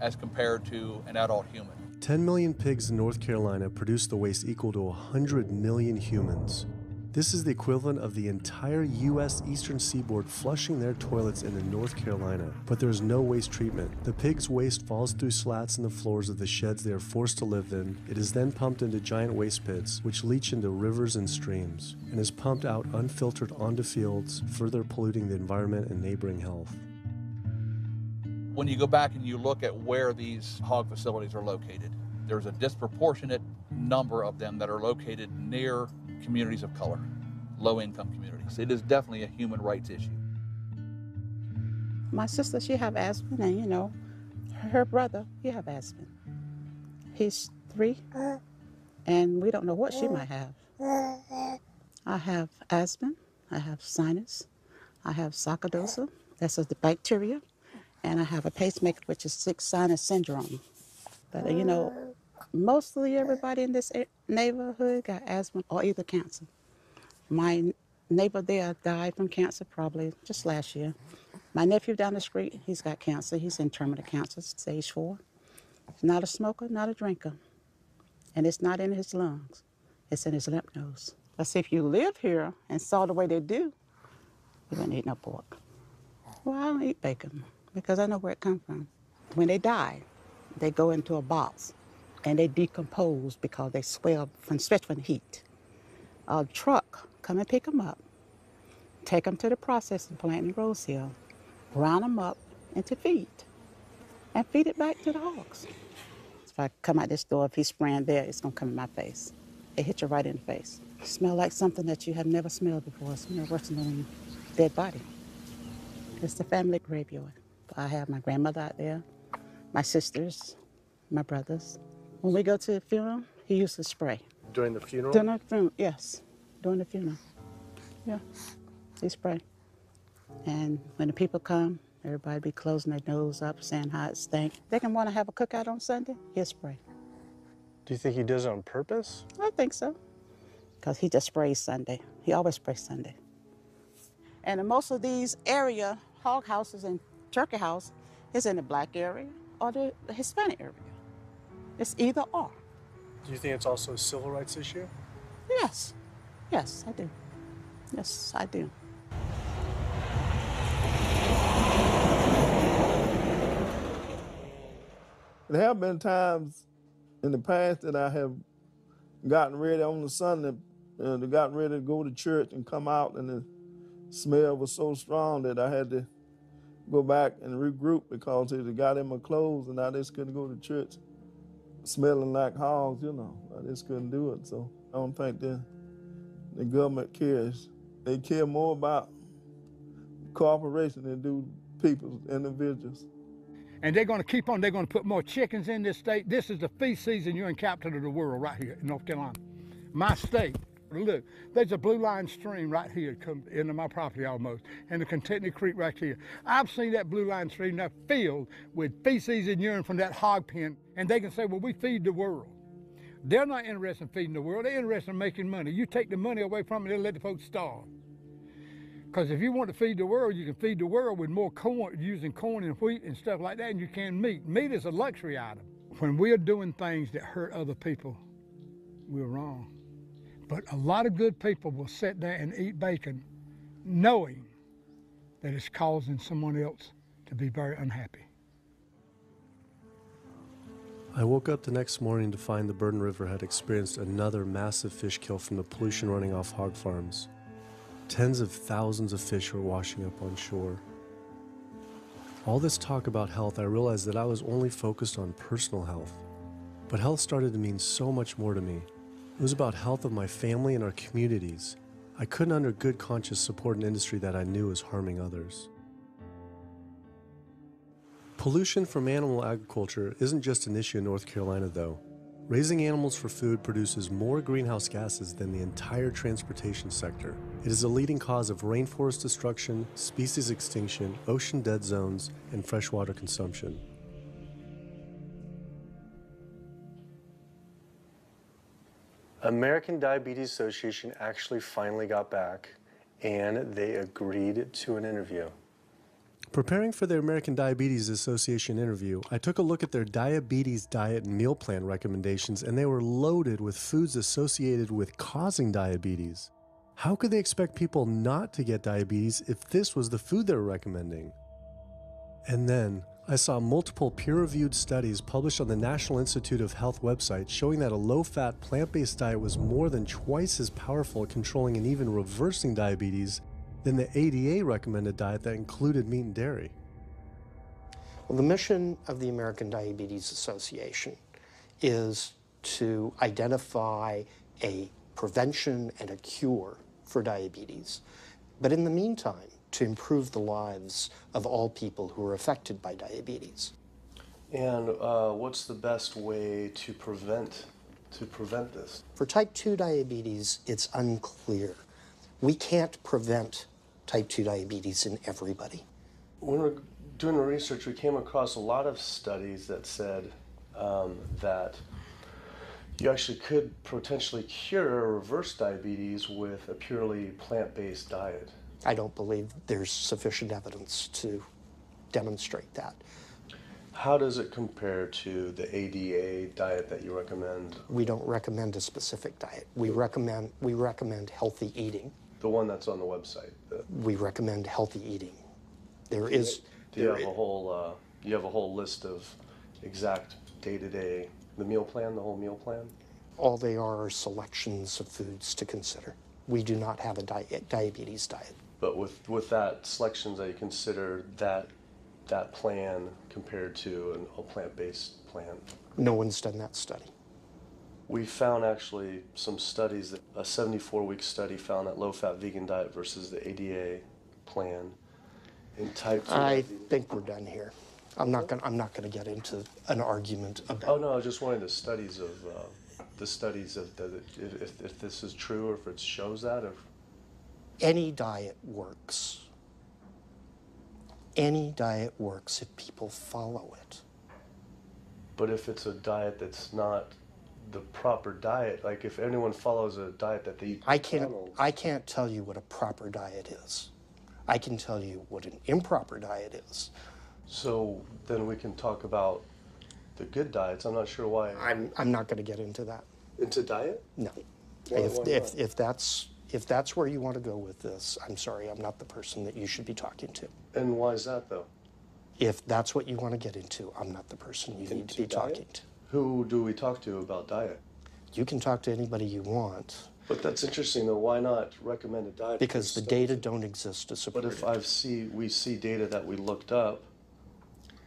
as compared to an adult human. 10 million pigs in North Carolina produce the waste equal to 100 million humans. This is the equivalent of the entire U.S. Eastern Seaboard flushing their toilets into North Carolina, but there is no waste treatment. The pigs' waste falls through slats in the floors of the sheds they are forced to live in. It is then pumped into giant waste pits, which leach into rivers and streams, and is pumped out unfiltered onto fields, further polluting the environment and neighboring health. When you go back and you look at where these hog facilities are located, there's a disproportionate number of them that are located near communities of color, low-income communities. It is definitely a human rights issue. My sister, she have asthma, and you know, her brother, he have asthma. He's 3, and we don't know what she might have. I have asthma, I have sinus, I have sarcoidosis, that's the bacteria, and I have a pacemaker, which is 6 sinus syndrome. But you know, mostly everybody in this neighborhood got asthma or either cancer. My neighbor there died from cancer probably just last year. My nephew down the street, he's got cancer. He's in terminal cancer, stage 4. He's not a smoker, not a drinker. And it's not in his lungs. It's in his lymph nodes. But see, if you live here and saw the way they do, you wouldn't eat no pork. Well, I don't eat bacon because I know where it comes from. When they die, they go into a box and they decompose because they swell from especially from heat. A truck come and pick them up, take them to the processing plant in Rose Hill, round them up into feed, and feed it back to the hogs. If I come out this door, if he's spraying there, it's gonna come in my face. It hit you right in the face. It smells like something that you have never smelled before. It smells worse than a dead body. It's the family graveyard. I have my grandmother out there, my sisters, my brothers. When we go to the funeral, he used to spray. During the funeral? During the funeral, yes. During the funeral. Yeah, he spray. And when the people come, everybody be closing their nose up, saying how it stink. They can want to have a cookout on Sunday, he'll spray. Do you think he does it on purpose? I think so, because he just sprays Sunday. He always sprays Sunday. And in most of these area, hog houses and turkey house, is in the black area or the Hispanic area. It's either or. Do you think it's also a civil rights issue? Yes. Yes, I do. Yes, I do. There have been times in the past that I have gotten ready on the Sunday, gotten ready to go to church and come out, and the smell was so strong that I had to go back and regroup because it got in my clothes and I just couldn't go to church smelling like hogs, you know. I just couldn't do it. So I don't think the government cares. They care more about cooperation than do people, individuals. And they're going to keep on. They're going to put more chickens in this state. This is the feast season. You're in capital of the world right here in North Carolina. My state. Look, there's a blue line stream right here come into my property almost, and the Contentney Creek right here. I've seen that blue line stream now filled with feces and urine from that hog pen, and they can say, well, we feed the world. They're not interested in feeding the world. They're interested in making money. You take the money away from them, they'll let the folks starve. Because if you want to feed the world, you can feed the world with more corn, using corn and wheat and stuff like that, and you can meat. Meat is a luxury item. When we're doing things that hurt other people, we're wrong. But a lot of good people will sit there and eat bacon knowing that it's causing someone else to be very unhappy. I woke up the next morning to find the Burden River had experienced another massive fish kill from the pollution running off hog farms. Tens of thousands of fish were washing up on shore. All this talk about health, I realized that I was only focused on personal health. But health started to mean so much more to me. It was about health of my family and our communities. I couldn't under good conscience support an industry that I knew was harming others. Pollution from animal agriculture isn't just an issue in North Carolina, though. Raising animals for food produces more greenhouse gases than the entire transportation sector. It is a leading cause of rainforest destruction, species extinction, ocean dead zones, and freshwater consumption. American Diabetes Association actually finally got back, and they agreed to an interview. Preparing for their American Diabetes Association interview, I took a look at their diabetes diet and meal plan recommendations, and they were loaded with foods associated with causing diabetes. How could they expect people not to get diabetes if this was the food they were recommending? And then, I saw multiple peer-reviewed studies published on the National Institute of Health website showing that a low-fat, plant-based diet was more than twice as powerful at controlling and even reversing diabetes than the ADA recommended diet that included meat and dairy. Well, the mission of the American Diabetes Association is to identify a prevention and a cure for diabetes. But in the meantime, to improve the lives of all people who are affected by diabetes. And what's the best way to prevent this? For type 2 diabetes, it's unclear. We can't prevent type 2 diabetes in everybody. When we're doing the research, we came across a lot of studies that said that you actually could potentially cure or reverse diabetes with a purely plant-based diet. I don't believe there's sufficient evidence to demonstrate that. How does it compare to the ADA diet that you recommend? We don't recommend a specific diet. We recommend healthy eating. The one that's on the website. We recommend healthy eating. Do you have a whole list of exact day-to-day, the meal plan, the whole meal plan? All they are selections of foods to consider. We do not have a diabetes diet. But with that selections, that you consider that plan compared to a plant-based plan? No one's done that study. We found actually some studies, that a 74-week study found that low-fat vegan diet versus the ADA plan in type 2. I think we're done here. I'm not gonna get into an argument about. Oh no, I was just wondering the studies of if this is true or if it shows that. Any diet works. Any diet works if people follow it. But if it's a diet that's not the proper diet, like if anyone follows a diet that they eat I can't tell you what a proper diet is. I can tell you what an improper diet is. So then we can talk about the good diets. I'm not sure why. I'm not going to get into that. Into diet? No. Why not? If that's where you want to go with this, I'm sorry, I'm not the person that you should be talking to. And why is that, though? If that's what you want to get into, I'm not the person you need to be talking to. Who do we talk to about diet? You can talk to anybody you want. But that's interesting, though. Why not recommend a diet? Because the data don't exist to support it. But if we see data that we looked up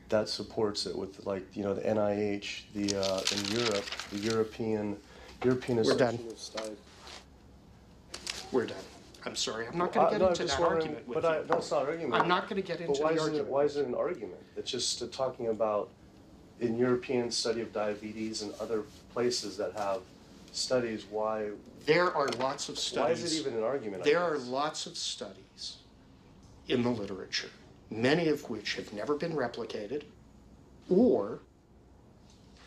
that supports it with, like, you know, the NIH, in Europe, the European Association of Study. We're done. I'm sorry. I'm not going to get into that argument with you. No, it's not an argument. I'm not going to get into the argument. Why is it an argument? It's just talking about in European study of diabetes and other places that have studies, why... There are lots of studies. Why is it even an argument? There are lots of studies in the literature, many of which have never been replicated or,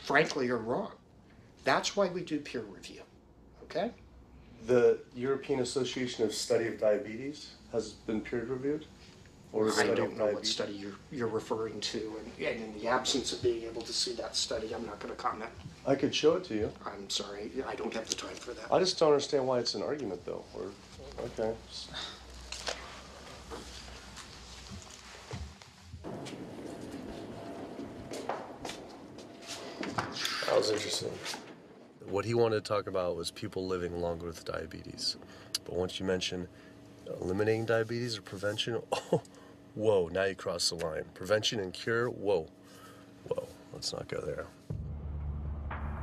frankly, are wrong. That's why we do peer review, okay? The European Association of Study of Diabetes has been peer-reviewed? I don't know what study you're referring to, and in the absence of being able to see that study, I'm not going to comment. I could show it to you. I'm sorry, I don't have the time for that. I just don't understand why it's an argument, though. Okay. That was interesting. What he wanted to talk about was people living longer with diabetes. But once you mention eliminating diabetes or prevention, oh, whoa, now you cross the line. Prevention and cure, whoa, let's not go there.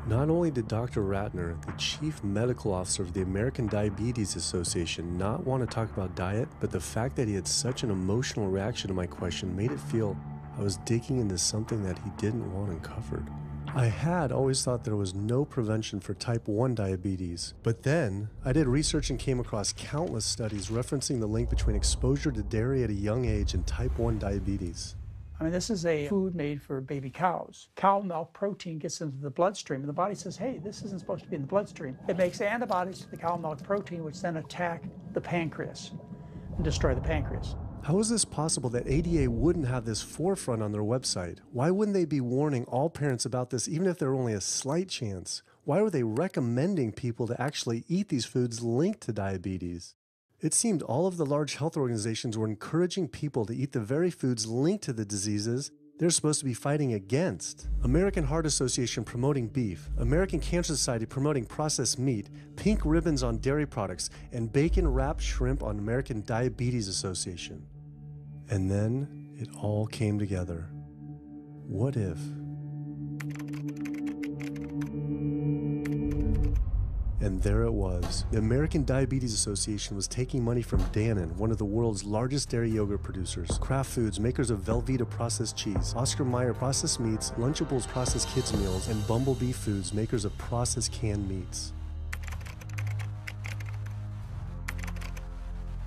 Not only did Dr. Ratner, the chief medical officer of the American Diabetes Association, not want to talk about diet, but the fact that he had such an emotional reaction to my question made it feel I was digging into something that he didn't want uncovered. I had always thought there was no prevention for type 1 diabetes, but then I did research and came across countless studies referencing the link between exposure to dairy at a young age and type 1 diabetes. I mean, this is a food made for baby cows. Cow milk protein gets into the bloodstream, and the body says, hey, this isn't supposed to be in the bloodstream. It makes antibodies to the cow milk protein, which then attack the pancreas and destroy the pancreas. How is this possible that ADA wouldn't have this forefront on their website? Why wouldn't they be warning all parents about this, even if there were only a slight chance? Why were they recommending people to actually eat these foods linked to diabetes? It seemed all of the large health organizations were encouraging people to eat the very foods linked to the diseases they're supposed to be fighting against. American Heart Association promoting beef, American Cancer Society promoting processed meat, pink ribbons on dairy products, and bacon-wrapped shrimp on American Diabetes Association. And then it all came together. What if? And there it was. The American Diabetes Association was taking money from Dannon, one of the world's largest dairy yogurt producers, Kraft Foods, makers of Velveeta processed cheese, Oscar Mayer processed meats, Lunchables processed kids meals, and Bumblebee Foods, makers of processed canned meats.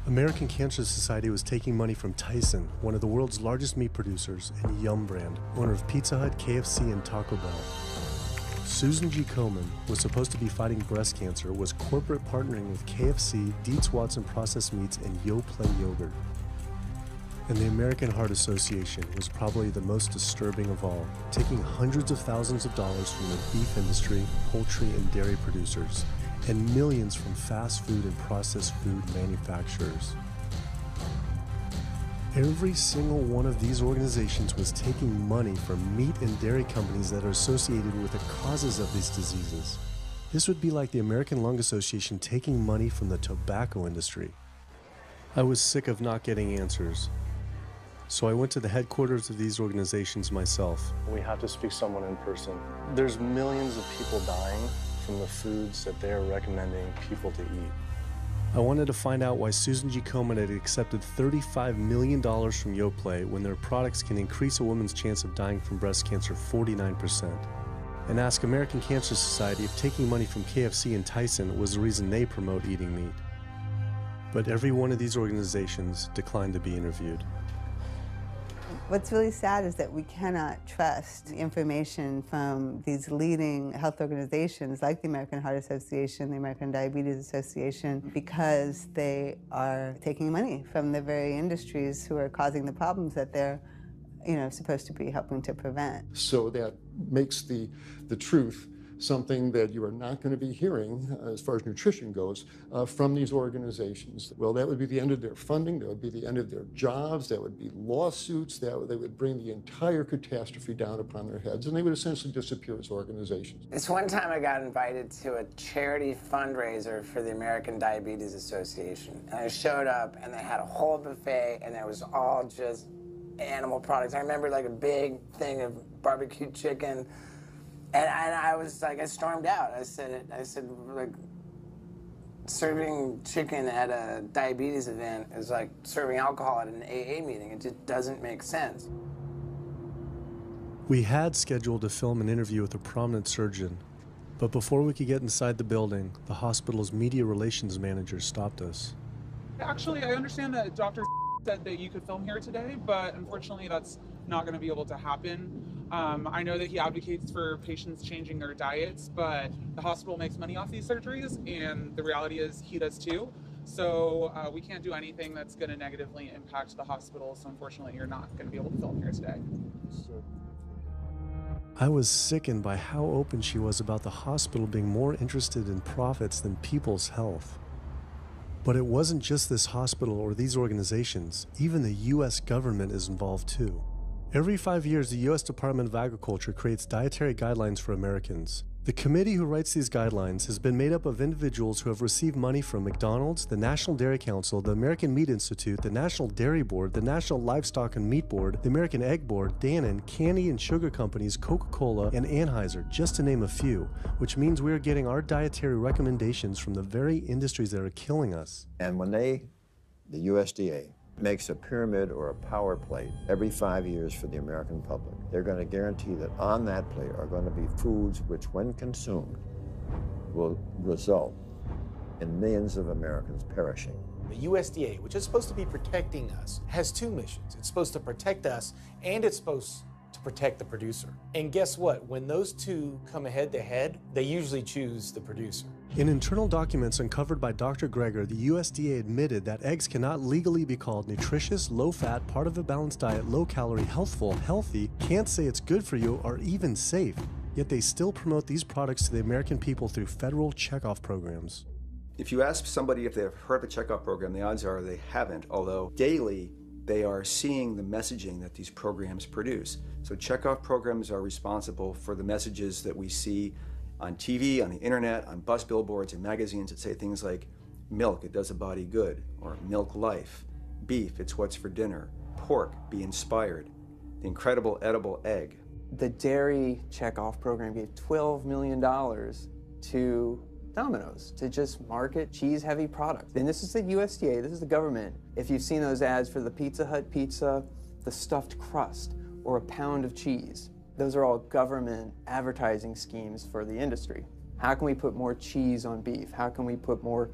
American Cancer Society was taking money from Tyson, one of the world's largest meat producers, and Yum Brand, owner of Pizza Hut, KFC, and Taco Bell. Susan G. Komen was supposed to be fighting breast cancer, was corporate partnering with KFC, Dietz Watson Processed Meats, and Yoplait Yogurt. And the American Heart Association was probably the most disturbing of all, taking hundreds of thousands of dollars from the beef industry, poultry, and dairy producers, and millions from fast food and processed food manufacturers. Every single one of these organizations was taking money from meat and dairy companies that are associated with the causes of these diseases. This would be like the American Lung Association taking money from the tobacco industry. I was sick of not getting answers, so I went to the headquarters of these organizations myself. We have to speak to someone in person. There's millions of people dying from the foods that they're recommending people to eat. I wanted to find out why Susan G. Komen had accepted $35 million from Yoplait when their products can increase a woman's chance of dying from breast cancer 49%. And ask American Cancer Society if taking money from KFC and Tyson was the reason they promote eating meat. but every one of these organizations declined to be interviewed. What's really sad is that we cannot trust information from these leading health organizations like the American Heart Association, the American Diabetes Association, because they are taking money from the very industries who are causing the problems that they're supposed to be helping to prevent. So that makes the truth something that you are not going to be hearing, as far as nutrition goes, from these organizations. Well, that would be the end of their funding, that would be the end of their jobs, that would be lawsuits, they would bring the entire catastrophe down upon their heads, and they would essentially disappear as organizations. This one time I got invited to a charity fundraiser for the American Diabetes Association, and I showed up, and they had a whole buffet, and it was all just animal products. I remember like a big thing of barbecue chicken, and I was like, I stormed out. I said, like, serving chicken at a diabetes event is like serving alcohol at an AA meeting. It just doesn't make sense. We had scheduled to film an interview with a prominent surgeon, but before we could get inside the building, the hospital's media relations manager stopped us. Actually, I understand that Dr. said that you could film here today, but unfortunately that's not going to be able to happen. I know that he advocates for patients changing their diets, but the hospital makes money off these surgeries, and the reality is he does too. So we can't do anything that's going to negatively impact the hospital, so unfortunately you're not going to be able to film here today. I was sickened by how open she was about the hospital being more interested in profits than people's health. But it wasn't just this hospital or these organizations. Even the U.S. government is involved too. Every 5 years, the U.S. Department of Agriculture creates dietary guidelines for Americans. The committee who writes these guidelines has been made up of individuals who have received money from McDonald's, the National Dairy Council, the American Meat Institute, the National Dairy Board, the National Livestock and Meat Board, the American Egg Board, Dannon, candy and sugar companies, Coca-Cola, and Anheuser, just to name a few, which means we are getting our dietary recommendations from the very industries that are killing us. And when the USDA, makes a pyramid or a power plate every 5 years for the American public, they're going to guarantee that on that plate are going to be foods which, when consumed, will result in millions of Americans perishing. The USDA, which is supposed to be protecting us, has two missions. It's supposed to protect us, and it's supposed to protect the producer. And guess what? When those two come head to head, they usually choose the producer. In internal documents uncovered by Dr. Greger, the USDA admitted that eggs cannot legally be called nutritious, low-fat, part of a balanced diet, low-calorie, healthful, healthy, can't say it's good for you, or even safe. Yet they still promote these products to the American people through federal checkoff programs. If you ask somebody if they've heard of the checkoff program, the odds are they haven't, although daily they are seeing the messaging that these programs produce. So checkoff programs are responsible for the messages that we see on TV, on the internet, on bus billboards and magazines that say things like, milk, it does a body good, or milk life, beef, it's what's for dinner, pork, be inspired, the incredible edible egg. The dairy checkoff program gave $12 million to Domino's to just market cheese-heavy products. And this is the USDA, this is the government. If you've seen those ads for the Pizza Hut pizza, the stuffed crust, or a pound of cheese, those are all government advertising schemes for the industry. How can we put more cheese on beef? How can we put more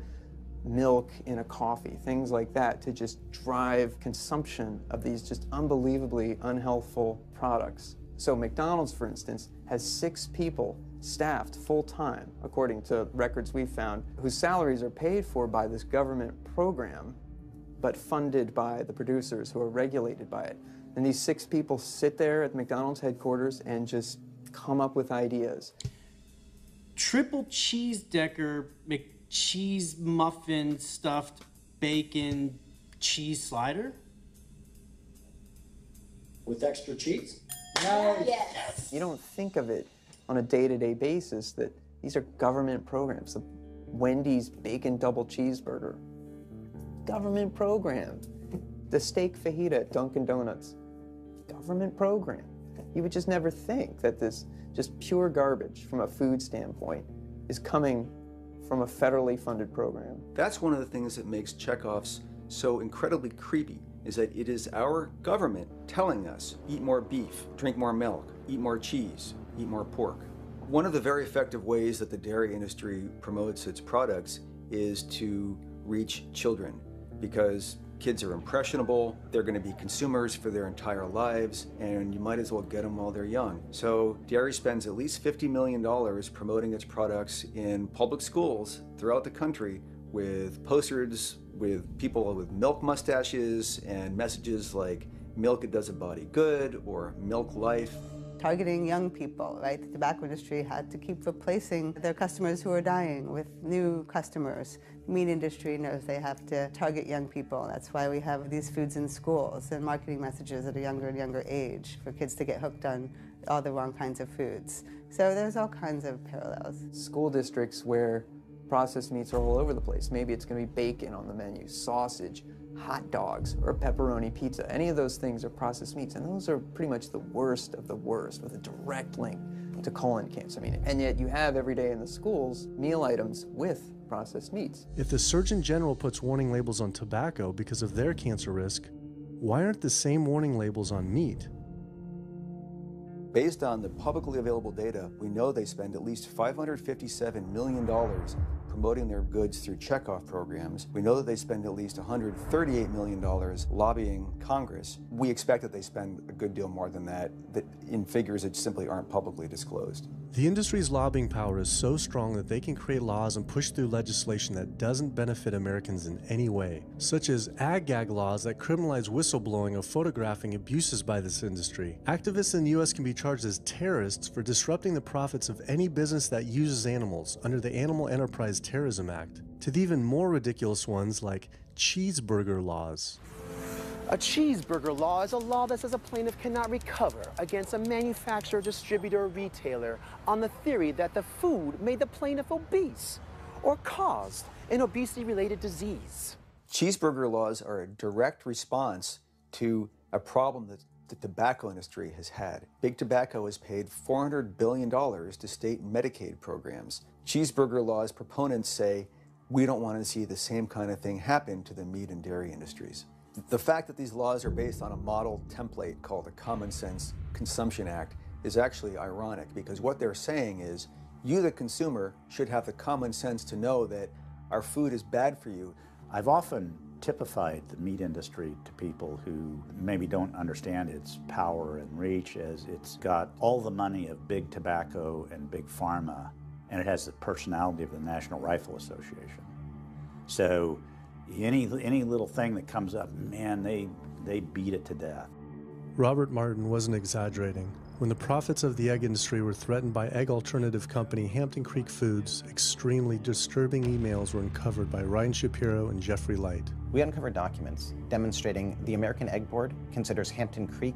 milk in a coffee? Things like that to just drive consumption of these just unbelievably unhealthful products. So McDonald's, for instance, has 6 people staffed full-time, according to records we found, whose salaries are paid for by this government program, but funded by the producers who are regulated by it. And these 6 people sit there at McDonald's headquarters and just come up with ideas. Triple cheese decker McCheese muffin stuffed bacon cheese slider? With extra cheese? No. Yes. You don't think of it on a day-to-day basis that these are government programs. The Wendy's bacon double cheeseburger, government program. The steak fajita at Dunkin' Donuts, government program. You would just never think that this just pure garbage from a food standpoint is coming from a federally funded program. That's one of the things that makes checkoffs so incredibly creepy, is that it is our government telling us, eat more beef, drink more milk, eat more cheese, eat more pork. One of the very effective ways that the dairy industry promotes its products is to reach children. because kids are impressionable, they're going to be consumers for their entire lives, and you might as well get them while they're young. So dairy spends at least $50 million promoting its products in public schools throughout the country with posters with people with milk mustaches and messages like milk, it does a body good, or milk life. Targeting young people, right? The tobacco industry had to keep replacing their customers who are dying with new customers. The meat industry knows they have to target young people. That's why we have these foods in schools and marketing messages at a younger and younger age for kids to get hooked on all the wrong kinds of foods. So there's all kinds of parallels. School districts where processed meats are all over the place. Maybe it's going to be bacon on the menu, sausage, hot dogs, or pepperoni pizza. Any of those things are processed meats, and those are pretty much the worst of the worst with a direct link to colon cancer. And yet you have every day in the schools meal items with processed meats. If the Surgeon General puts warning labels on tobacco because of their cancer risk, why aren't the same warning labels on meat? Based on the publicly available data, we know they spend at least $557 million promoting their goods through checkoff programs. We know that they spend at least $138 million lobbying Congress. We expect that they spend a good deal more than that in figures that simply aren't publicly disclosed. The industry's lobbying power is so strong that they can create laws and push through legislation that doesn't benefit Americans in any way, such as ag-gag laws that criminalize whistleblowing or photographing abuses by this industry. Activists in the U.S. can be charged as terrorists for disrupting the profits of any business that uses animals under the Animal Enterprise Terrorism Act, to the even more ridiculous ones like cheeseburger laws. A cheeseburger law is a law that says a plaintiff cannot recover against a manufacturer, distributor, or retailer on the theory that the food made the plaintiff obese or caused an obesity-related disease. Cheeseburger laws are a direct response to a problem that the tobacco industry has had. Big Tobacco has paid $400 billion to state Medicaid programs. Cheeseburger laws proponents say, we don't want to see the same kind of thing happen to the meat and dairy industries. The fact that these laws are based on a model template called the Common Sense Consumption Act is actually ironic, because what they're saying is, you, the consumer, should have the common sense to know that our food is bad for you. I've often typified the meat industry to people who maybe don't understand its power and reach, as it's got all the money of big tobacco and big pharma, and it has the personality of the National Rifle Association. So any little thing that comes up, man, they beat it to death. Robert Martin wasn't exaggerating. When the profits of the egg industry were threatened by egg alternative company Hampton Creek Foods, extremely disturbing emails were uncovered by Ryan Shapiro and Jeffrey Light. We uncovered documents demonstrating the American Egg Board considers Hampton Creek,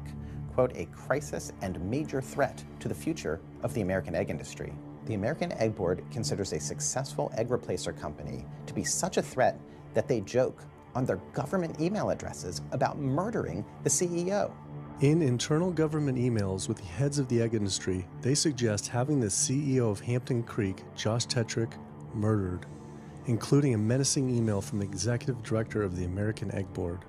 quote, a crisis and major threat to the future of the American egg industry. The American Egg Board considers a successful egg replacer company to be such a threat that they joke on their government email addresses about murdering the CEO. In internal government emails with the heads of the egg industry, they suggest having the CEO of Hampton Creek, Josh Tetrick, murdered, including a menacing email from the executive director of the American Egg Board.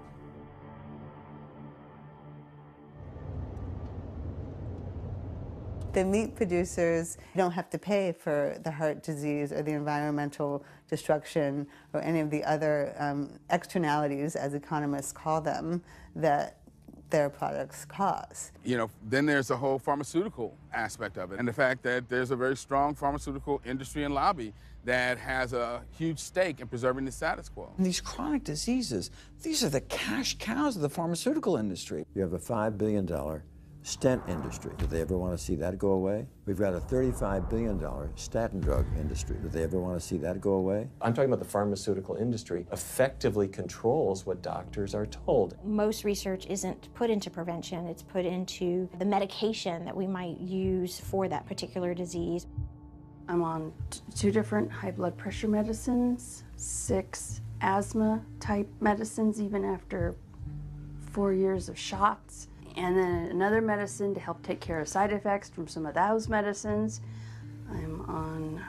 The meat producers don't have to pay for the heart disease or the environmental destruction or any of the other externalities, as economists call them, that their products cause. You know, then there's the whole pharmaceutical aspect of it, and the fact that there's a very strong pharmaceutical industry and lobby that has a huge stake in preserving the status quo. And these chronic diseases, these are the cash cows of the pharmaceutical industry. You have a $5 billion stent industry. Do they ever want to see that go away? We've got a $35 billion statin drug industry. Do they ever want to see that go away? I'm talking about the pharmaceutical industry effectively controls what doctors are told. Most research isn't put into prevention, it's put into the medication that we might use for that particular disease. I'm on 2 different high blood pressure medicines, 6 asthma type medicines, even after 4 years of shots. And then another medicine to help take care of side effects from some of those medicines. I'm on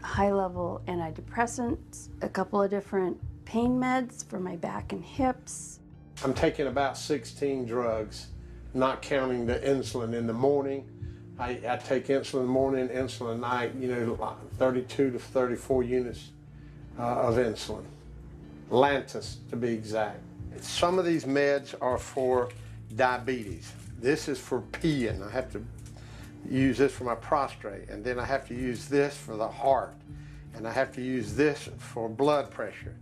high-level antidepressants, a couple of different pain meds for my back and hips. I'm taking about 16 drugs, not counting the insulin in the morning. I take insulin in the morning, insulin at night, you know, 32 to 34 units of insulin. Lantus to be exact. Some of these meds are for diabetes. This is for peeing. I have to use this for my prostate, and then I have to use this for the heart, and I have to use this for blood pressure.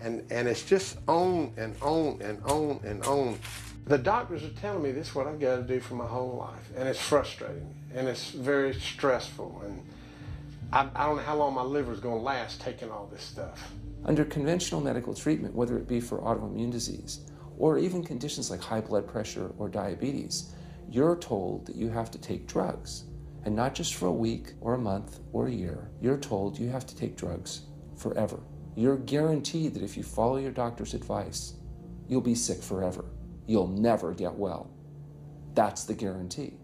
And it's just on and on and on and on. The doctors are telling me this is what I've got to do for my whole life, and it's frustrating, and it's very stressful, and I don't know how long my liver's going to last taking all this stuff. Under conventional medical treatment, whether it be for autoimmune disease or even conditions like high blood pressure or diabetes, you're told that you have to take drugs, and not just for a week or a month or a year. You're told you have to take drugs forever. You're guaranteed that if you follow your doctor's advice, you'll be sick forever. You'll never get well. That's the guarantee.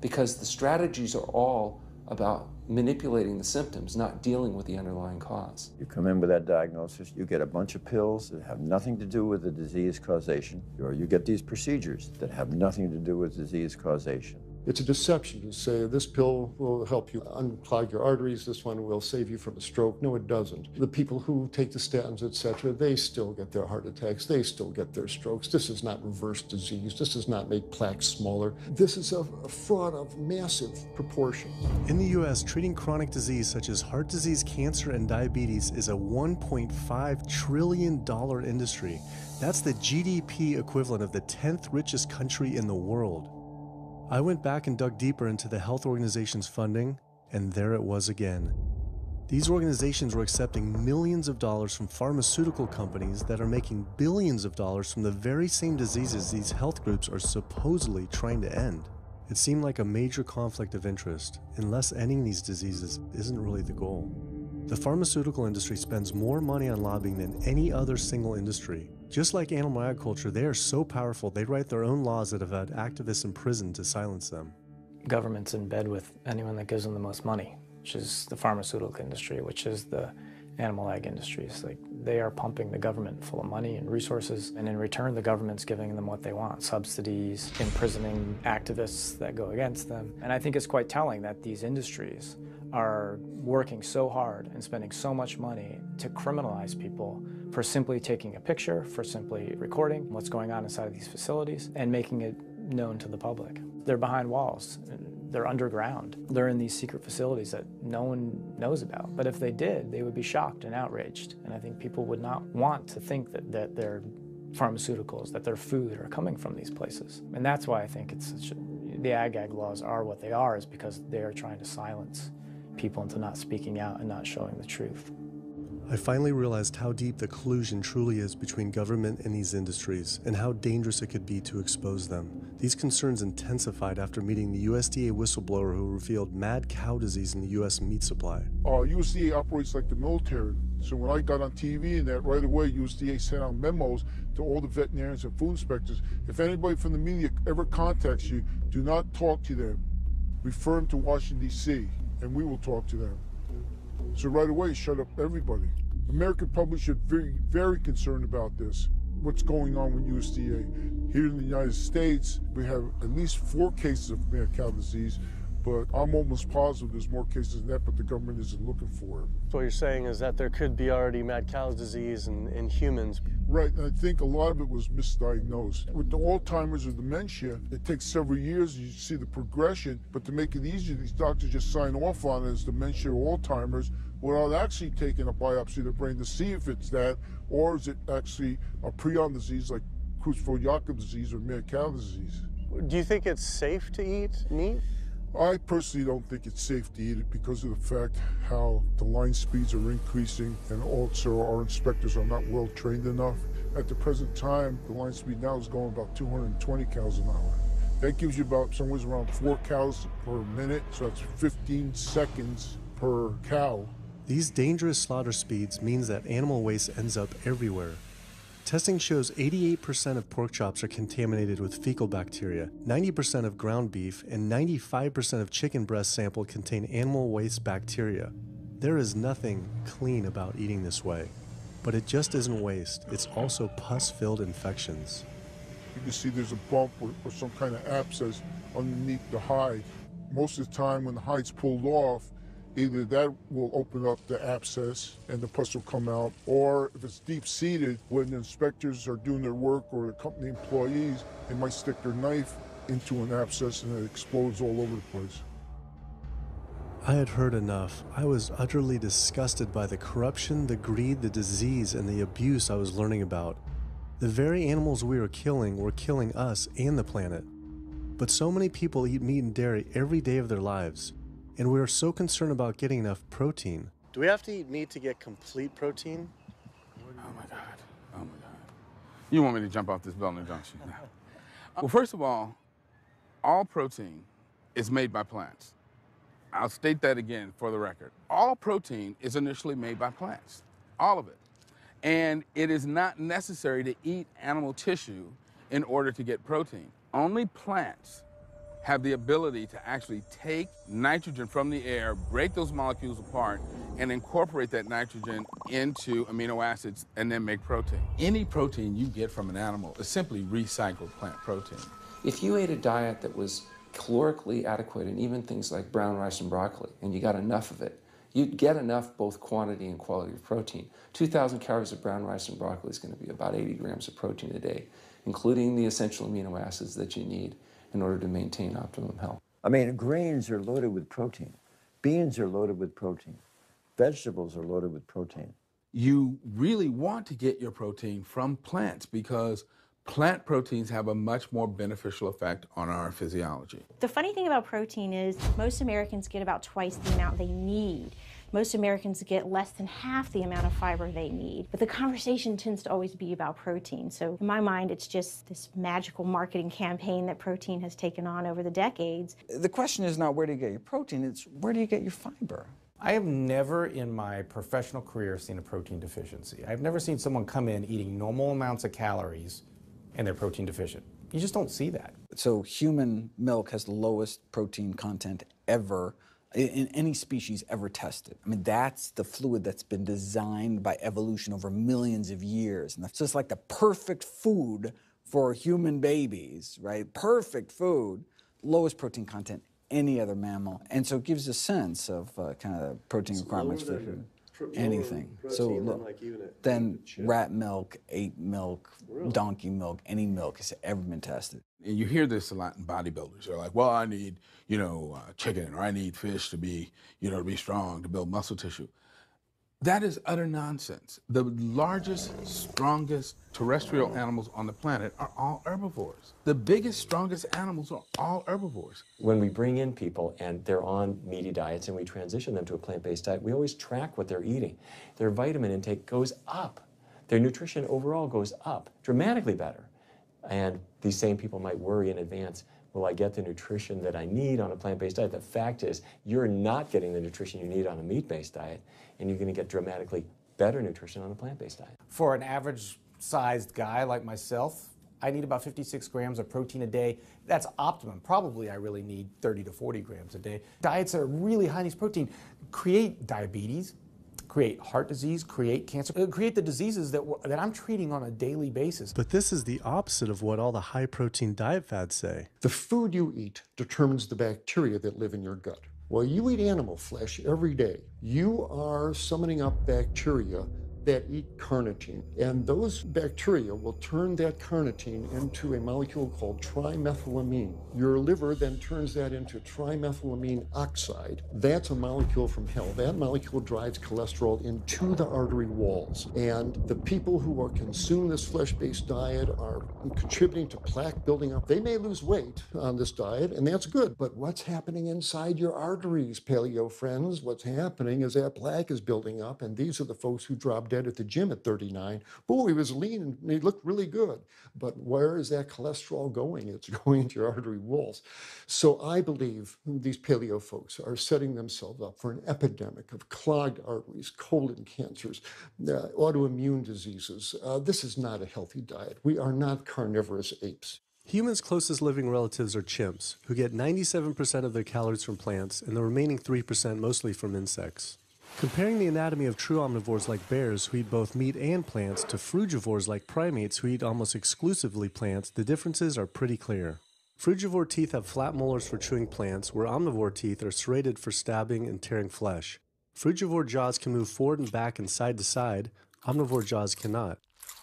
Because the strategies are all about manipulating the symptoms, not dealing with the underlying cause. You come in with that diagnosis, you get a bunch of pills that have nothing to do with the disease causation, or you get these procedures that have nothing to do with disease causation. It's a deception to say this pill will help you unclog your arteries, this one will save you from a stroke. No, it doesn't. The people who take the statins, etc., they still get their heart attacks, they still get their strokes. This does not reverse disease. This does not make plaques smaller. This is a fraud of massive proportions. In the U.S., treating chronic disease such as heart disease, cancer, and diabetes is a $1.5 trillion industry. That's the GDP equivalent of the 10th richest country in the world. I went back and dug deeper into the health organization's funding, and there it was again. These organizations were accepting millions of dollars from pharmaceutical companies that are making billions of dollars from the very same diseases these health groups are supposedly trying to end. It seemed like a major conflict of interest, unless ending these diseases isn't really the goal. The pharmaceutical industry spends more money on lobbying than any other single industry. Just like animal agriculture, they are so powerful they write their own laws that have had activists in prison to silence them. Government's in bed with anyone that gives them the most money, which is the pharmaceutical industry, which is the animal ag industries. Like, they are pumping the government full of money and resources, and in return the government's giving them what they want: subsidies, imprisoning activists that go against them. And I think it's quite telling that these industries are working so hard and spending so much money to criminalize people for simply taking a picture, for simply recording what's going on inside of these facilities and making it known to the public. They're behind walls. They're underground. They're in these secret facilities that no one knows about. But if they did, they would be shocked and outraged. And I think people would not want to think that their pharmaceuticals, that their food are coming from these places. And that's why I think the ag laws are what they are, is because they are trying to silence people into not speaking out and not showing the truth. I finally realized how deep the collusion truly is between government and these industries, and how dangerous it could be to expose them. These concerns intensified after meeting the USDA whistleblower who revealed mad cow disease in the U.S. meat supply. USDA operates like the military. So when I got on TV and that, right away USDA sent out memos to all the veterinarians and food inspectors. If anybody from the media ever contacts you, do not talk to them. Refer them to Washington, D.C., and we will talk to them. So right away, shut up everybody. American public should be very concerned about this. What's going on with USDA? Here in the United States, we have at least 4 cases of mad cow disease, but I'm almost positive there's more cases than that, but the government isn't looking for it. So what you're saying is that there could be already mad cow disease in humans. Right, and I think a lot of it was misdiagnosed. With the Alzheimer's or dementia, it takes several years, you see the progression, but to make it easier, these doctors just sign off on it as dementia or Alzheimer's without actually taking a biopsy of the brain to see if it's that, or is it actually a prion disease like Creutzfeldt-Jakob disease or mad cow disease. Do you think it's safe to eat meat? I personally don't think it's safe to eat it because of the fact how the line speeds are increasing, and also our inspectors are not well trained enough. At the present time, the line speed now is going about 220 cows an hour. That gives you about somewhere around 4 cows per minute, so that's 15 seconds per cow. These dangerous slaughter speeds means that animal waste ends up everywhere. Testing shows 88% of pork chops are contaminated with fecal bacteria, 90% of ground beef, and 95% of chicken breast sample contain animal waste bacteria. There is nothing clean about eating this way. But it just isn't waste, it's also pus-filled infections. You can see there's a bump or some kind of abscess underneath the hide. Most of the time when the hide's pulled off, Either that will open up the abscess and the pus will come out, or if it's deep-seated, when the inspectors are doing their work or the company employees, they might stick their knife into an abscess and it explodes all over the place. I had heard enough. I was utterly disgusted by the corruption, the greed, the disease, and the abuse I was learning about. The very animals we were killing us and the planet. But so many people eat meat and dairy every day of their lives, and we are so concerned about getting enough protein. Do we have to eat meat to get complete protein? Oh my God, oh my God. You want me to jump off this building, don't you? Well, first of all protein is made by plants. I'll state that again for the record. All protein is initially made by plants, all of it. And it is not necessary to eat animal tissue in order to get protein. Only plants have the ability to actually take nitrogen from the air, break those molecules apart, and incorporate that nitrogen into amino acids and then make protein. Any protein you get from an animal is simply recycled plant protein. If you ate a diet that was calorically adequate, and even things like brown rice and broccoli, and you got enough of it, you'd get enough both quantity and quality of protein. 2,000 calories of brown rice and broccoli is going to be about 80 grams of protein a day, including the essential amino acids that you need in order to maintain optimum health. I mean, grains are loaded with protein. Beans are loaded with protein. Vegetables are loaded with protein. You really want to get your protein from plants because plant proteins have a much more beneficial effect on our physiology. The funny thing about protein is most Americans get about twice the amount they need. Most Americans get less than half the amount of fiber they need. But the conversation tends to always be about protein. So in my mind, it's just this magical marketing campaign that protein has taken on over the decades. The question is not where do you get your protein, it's where do you get your fiber? I have never in my professional career seen a protein deficiency. I've never seen someone come in eating normal amounts of calories and they're protein deficient. You just don't see that. So human milk has the lowest protein content ever in any species ever tested. I mean, that's the fluid that's been designed by evolution over millions of years. And so it's like the perfect food for human babies, right? Perfect food, lowest protein content any other mammal. And so it gives a sense of kind of protein requirements for anything. So look, then rat milk, ape milk, donkey milk, any milk has ever been tested. And you hear this a lot in bodybuilders. They're like, well, I need, chicken, or I need fish to be, to be strong, to build muscle tissue. That is utter nonsense. The largest, strongest terrestrial animals on the planet are all herbivores. The biggest, strongest animals are all herbivores. When we bring in people and they're on meaty diets and we transition them to a plant-based diet, we always track what they're eating. Their vitamin intake goes up. Their nutrition overall goes up, dramatically better. And these same people might worry in advance, will I get the nutrition that I need on a plant-based diet? The fact is, you're not getting the nutrition you need on a meat-based diet, and you're going to get dramatically better nutrition on a plant-based diet. For an average-sized guy like myself, I need about 56 grams of protein a day. That's optimum. Probably I really need 30 to 40 grams a day. Diets that are really high in these protein create diabetes, create heart disease, create cancer, create the diseases that I'm treating on a daily basis. But this is the opposite of what all the high-protein diet fads say. The food you eat determines the bacteria that live in your gut. While you eat animal flesh every day, you are summoning up bacteria that eat carnitine. And those bacteria will turn that carnitine into a molecule called trimethylamine. Your liver then turns that into trimethylamine oxide. That's a molecule from hell. That molecule drives cholesterol into the artery walls. And the people who are consuming this flesh-based diet are contributing to plaque building up. They may lose weight on this diet, and that's good. But what's happening inside your arteries, paleo friends? What's happening is that plaque is building up, and these are the folks who drop dead at the gym at 39. Boy, he was lean and he looked really good. But where is that cholesterol going? It's going into your artery walls. So I believe these paleo folks are setting themselves up for an epidemic of clogged arteries, colon cancers, autoimmune diseases. This is not a healthy diet. We are not carnivorous apes. Humans' closest living relatives are chimps, who get 97% of their calories from plants and the remaining 3% mostly from insects. Comparing the anatomy of true omnivores like bears, who eat both meat and plants, to frugivores like primates, who eat almost exclusively plants, the differences are pretty clear. Frugivore teeth have flat molars for chewing plants, where omnivore teeth are serrated for stabbing and tearing flesh. Frugivore jaws can move forward and back and side to side. Omnivore jaws cannot.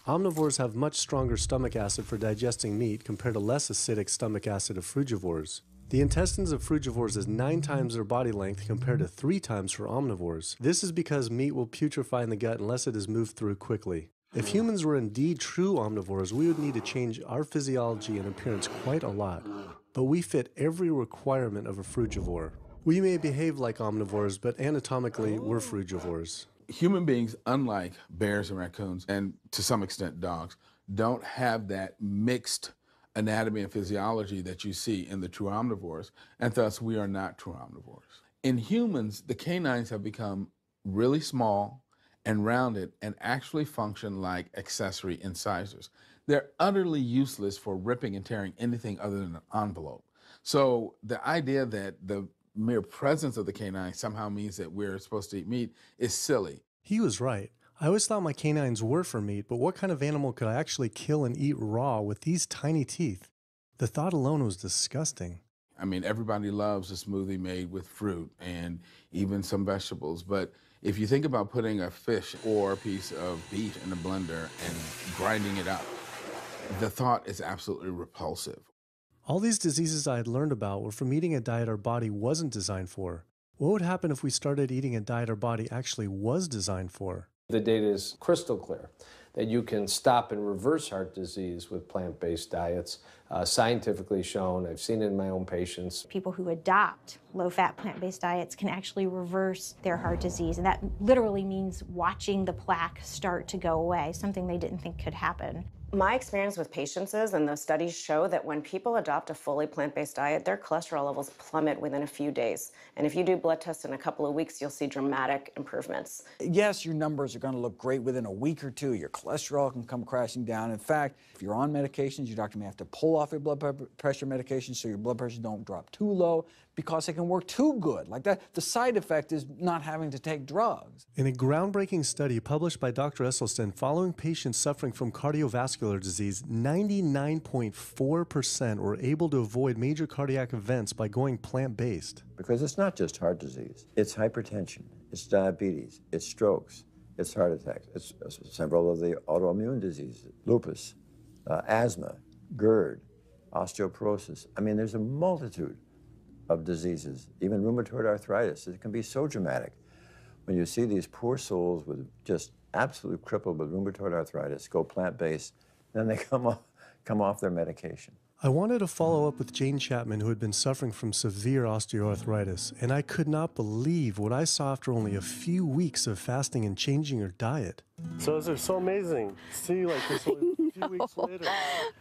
Omnivores have much stronger stomach acid for digesting meat compared to less acidic stomach acid of frugivores. The intestines of frugivores is 9 times their body length compared to 3 times for omnivores. This is because meat will putrefy in the gut unless it is moved through quickly. If humans were indeed true omnivores, we would need to change our physiology and appearance quite a lot. But we fit every requirement of a frugivore. We may behave like omnivores, but anatomically, we're frugivores. Human beings, unlike bears and raccoons, and to some extent dogs, don't have that mixed anatomy and physiology that you see in the true omnivores, and thus we are not true omnivores. In humans, the canines have become really small and rounded and actually function like accessory incisors. They're utterly useless for ripping and tearing anything other than an envelope. So the idea that the mere presence of the canine somehow means that we're supposed to eat meat is silly. He was right. I always thought my canines were for meat, but what kind of animal could I actually kill and eat raw with these tiny teeth? The thought alone was disgusting. I mean, everybody loves a smoothie made with fruit and even some vegetables, but if you think about putting a fish or a piece of beef in a blender and grinding it up, the thought is absolutely repulsive. All these diseases I had learned about were from eating a diet our body wasn't designed for. What would happen if we started eating a diet our body actually was designed for? The data is crystal clear that you can stop and reverse heart disease with plant-based diets, scientifically shown. I've seen it in my own patients. People who adopt low-fat plant-based diets can actually reverse their heart disease, and that literally means watching the plaque start to go away, something they didn't think could happen. My experience with patients is, and those studies show, that when people adopt a fully plant-based diet, their cholesterol levels plummet within a few days. And if you do blood tests in a couple of weeks, you'll see dramatic improvements. Yes, your numbers are going to look great within a week or two. Your cholesterol can come crashing down. In fact, if you're on medications, your doctor may have to pull off your blood pressure medication so your blood pressure don't drop too low because it can work too good. Like that, the side effect is not having to take drugs. In a groundbreaking study published by Dr. Esselstyn following patients suffering from cardiovascular disease, 99.4% were able to avoid major cardiac events by going plant-based. Because it's not just heart disease. It's hypertension, it's diabetes, it's strokes, it's heart attacks, it's several of the autoimmune diseases, lupus, asthma, GERD, osteoporosis. I mean, there's a multitude of diseases, even rheumatoid arthritis. It can be so dramatic when you see these poor souls with just absolutely crippled with rheumatoid arthritis go plant-based, then they come off their medication. I wanted to follow up with Jane Chapman, who had been suffering from severe osteoarthritis, and I could not believe what I saw after only a few weeks of fasting and changing her diet. So it's so amazing to see like this only a few weeks later.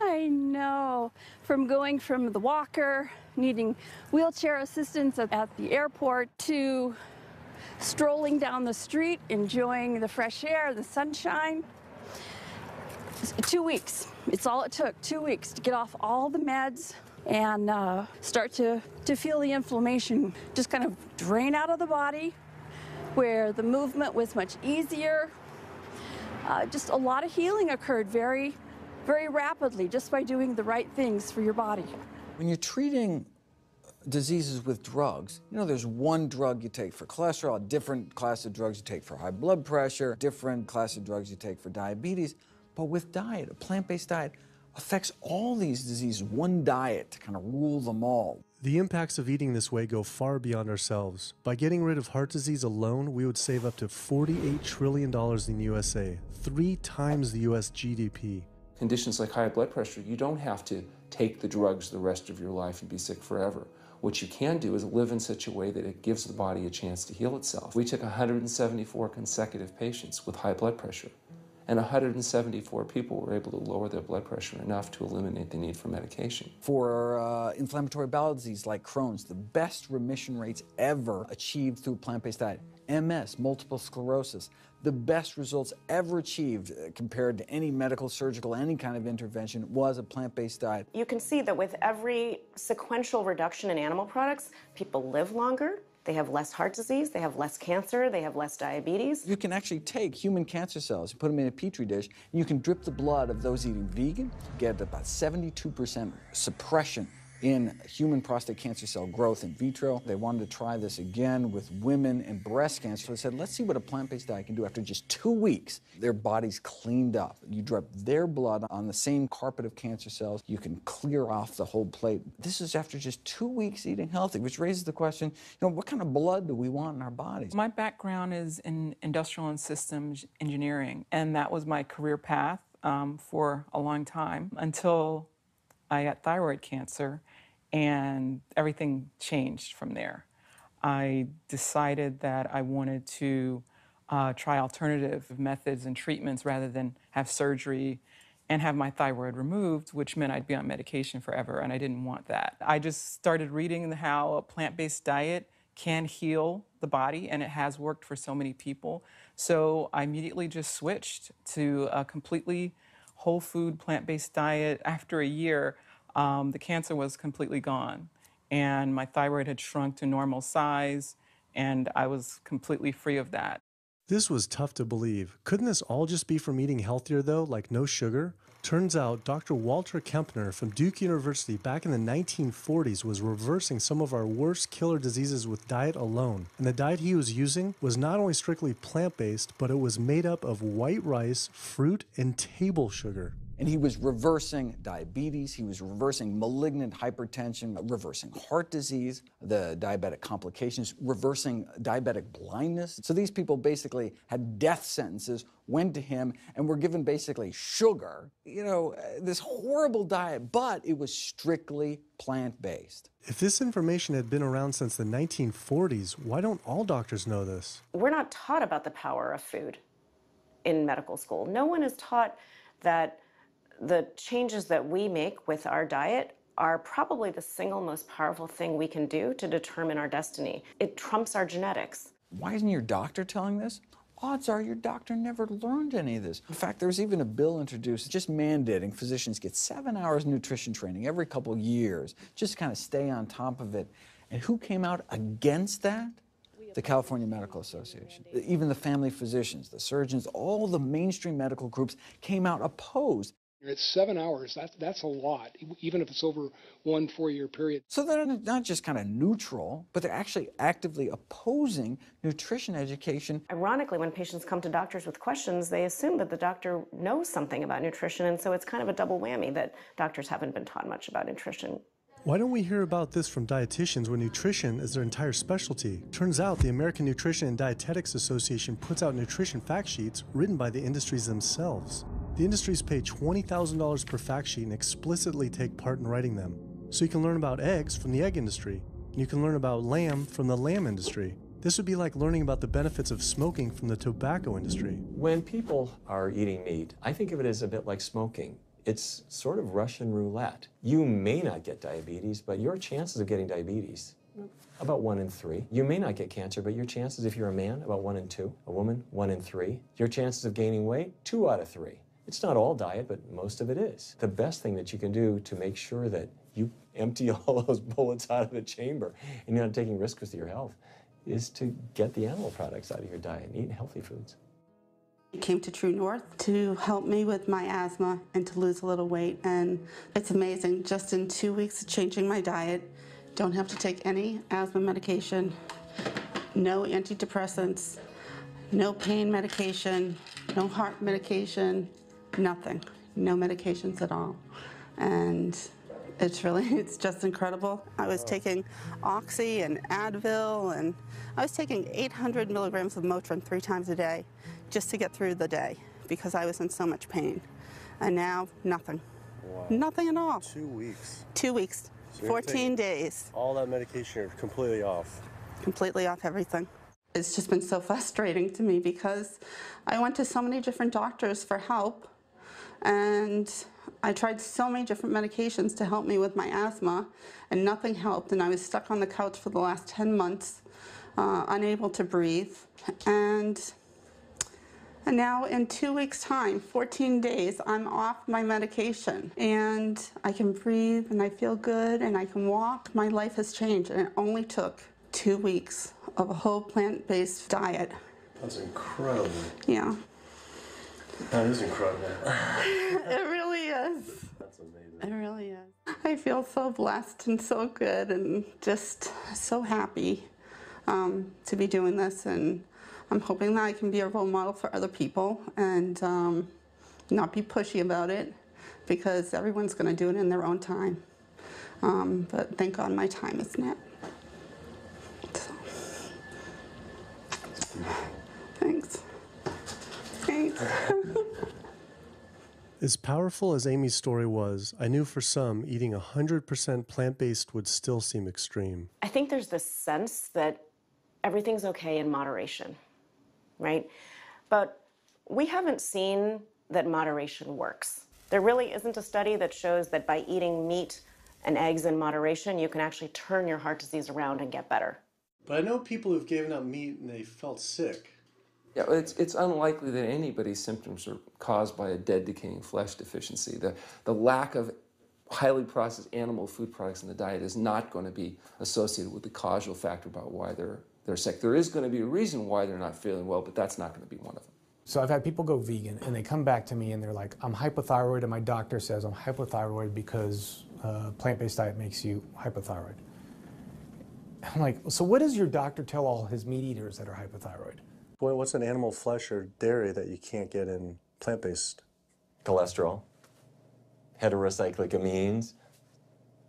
I know. From going from the walker, needing wheelchair assistance at the airport, to strolling down the street, enjoying the fresh air, the sunshine. 2 weeks. It's all it took, 2 weeks to get off all the meds and start to feel the inflammation just kind of drain out of the body, where the movement was much easier. Just a lot of healing occurred very, very rapidly just by doing the right things for your body. When you're treating diseases with drugs, you know, there's one drug you take for cholesterol, a different class of drugs you take for high blood pressure, different class of drugs you take for diabetes. But with diet, a plant-based diet affects all these diseases, one diet to kind of rule them all. The impacts of eating this way go far beyond ourselves. By getting rid of heart disease alone, we would save up to $48 trillion in the USA, 3 times the US GDP. Conditions like high blood pressure, you don't have to take the drugs the rest of your life and be sick forever. What you can do is live in such a way that it gives the body a chance to heal itself. We took 174 consecutive patients with high blood pressure, and 174 people were able to lower their blood pressure enough to eliminate the need for medication. For inflammatory bowel disease like Crohn's, the best remission rates ever achieved through a plant-based diet. MS, multiple sclerosis, the best results ever achieved compared to any medical, surgical, any kind of intervention was a plant-based diet. You can see that with every sequential reduction in animal products, people live longer, they have less heart disease, they have less cancer, they have less diabetes. You can actually take human cancer cells, put them in a petri dish, and you can drip the blood of those eating vegan, get about 72% suppression in human prostate cancer cell growth in vitro. They wanted to try this again with women and breast cancer. So they said, let's see what a plant-based diet can do. After just 2 weeks, their bodies cleaned up. You drop their blood on the same carpet of cancer cells. You can clear off the whole plate. This is after just 2 weeks eating healthy, which raises the question, what kind of blood do we want in our bodies? My background is in industrial and systems engineering, and that was my career path for a long time until I got thyroid cancer, and everything changed from there. I decided that I wanted to try alternative methods and treatments rather than have surgery and have my thyroid removed, which meant I'd be on medication forever, and I didn't want that. I just started reading how a plant-based diet can heal the body, and it has worked for so many people. So I immediately just switched to a completely whole food plant-based diet. After a year, the cancer was completely gone, and my thyroid had shrunk to normal size, and I was completely free of that. This was tough to believe. Couldn't this all just be from eating healthier though, like no sugar? Turns out Dr. Walter Kempner from Duke University back in the 1940s was reversing some of our worst killer diseases with diet alone. And the diet he was using was not only strictly plant-based, but it was made up of white rice, fruit, and table sugar. And he was reversing diabetes, he was reversing malignant hypertension, reversing heart disease, the diabetic complications, reversing diabetic blindness. So these people basically had death sentences, went to him, and were given basically sugar, this horrible diet, but it was strictly plant-based. If this information had been around since the 1940s, why don't all doctors know this? We're not taught about the power of food in medical school. No one is taught that the changes that we make with our diet are probably the single most powerful thing we can do to determine our destiny. It trumps our genetics. Why isn't your doctor telling this? Odds are your doctor never learned any of this. In fact, there's even a bill introduced just mandating physicians get 7 hours nutrition training every couple years, just to kind of stay on top of it. And who came out against that? The California Medical Association. Even the family physicians, the surgeons, all the mainstream medical groups came out opposed. It's 7 hours. That's a lot, even if it's over 1 4-year period. So they're not just kind of neutral, but they're actually actively opposing nutrition education. Ironically, when patients come to doctors with questions, they assume that the doctor knows something about nutrition, and so it's kind of a double whammy that doctors haven't been taught much about nutrition. Why don't we hear about this from dietitians when nutrition is their entire specialty? Turns out the American Nutrition and Dietetics Association puts out nutrition fact sheets written by the industries themselves. The industries pay $20,000 per fact sheet and explicitly take part in writing them. So you can learn about eggs from the egg industry, and you can learn about lamb from the lamb industry. This would be like learning about the benefits of smoking from the tobacco industry. When people are eating meat, I think of it as a bit like smoking. It's sort of Russian roulette. You may not get diabetes, but your chances of getting diabetes, about 1 in 3. You may not get cancer, but your chances, if you're a man, about 1 in 2. A woman, 1 in 3. Your chances of gaining weight, 2 out of 3. It's not all diet, but most of it is. The best thing that you can do to make sure that you empty all those bullets out of the chamber and you're not taking risks with your health is to get the animal products out of your diet and eat healthy foods. I came to True North to help me with my asthma and to lose a little weight, and it's amazing. Just in 2 weeks of changing my diet, don't have to take any asthma medication, no antidepressants, no pain medication, no heart medication, nothing, no medications at all. And it's just incredible. I was taking Oxy and Advil, and I was taking 800 milligrams of Motrin 3 times a day just to get through the day because I was in so much pain. And now, nothing. Wow. Nothing at all. 2 weeks. 2 weeks, So 14 days. All that medication, you're completely off. Completely off everything. It's just been so frustrating to me because I went to so many different doctors for help, and I tried so many different medications to help me with my asthma, and nothing helped, and I was stuck on the couch for the last 10 months, unable to breathe. And now in 2 weeks' time, 14 days, I'm off my medication, and I can breathe, and I feel good, and I can walk. My life has changed, and it only took 2 weeks of a whole plant-based diet. That's incredible. Yeah. That is incredible. It really is. That's amazing. It really is. I feel so blessed and so good and just so happy to be doing this, and I'm hoping that I can be a role model for other people and not be pushy about it, because everyone's going to do it in their own time. But thank God my time is now. So. Thanks. Thanks. As powerful as Amy's story was, I knew for some, eating 100% plant-based would still seem extreme. I think there's this sense that everything's okay in moderation, right? But we haven't seen that moderation works. There really isn't a study that shows that by eating meat and eggs in moderation, you can actually turn your heart disease around and get better. But I know people who've given up meat and they felt sick. Yeah, it's unlikely that anybody's symptoms are caused by a dead, decaying flesh deficiency. The lack of highly processed animal food products in the diet is not going to be associated with the causal factor about why they're sick. There is going to be a reason why they're not feeling well, but that's not going to be one of them. So I've had people go vegan and they come back to me and they're like, I'm hypothyroid and my doctor says I'm hypothyroid because plant-based diet makes you hypothyroid. I'm like, so what does your doctor tell all his meat eaters that are hypothyroid? Boy, what's an animal flesh or dairy that you can't get in plant-based? Cholesterol, heterocyclic amines,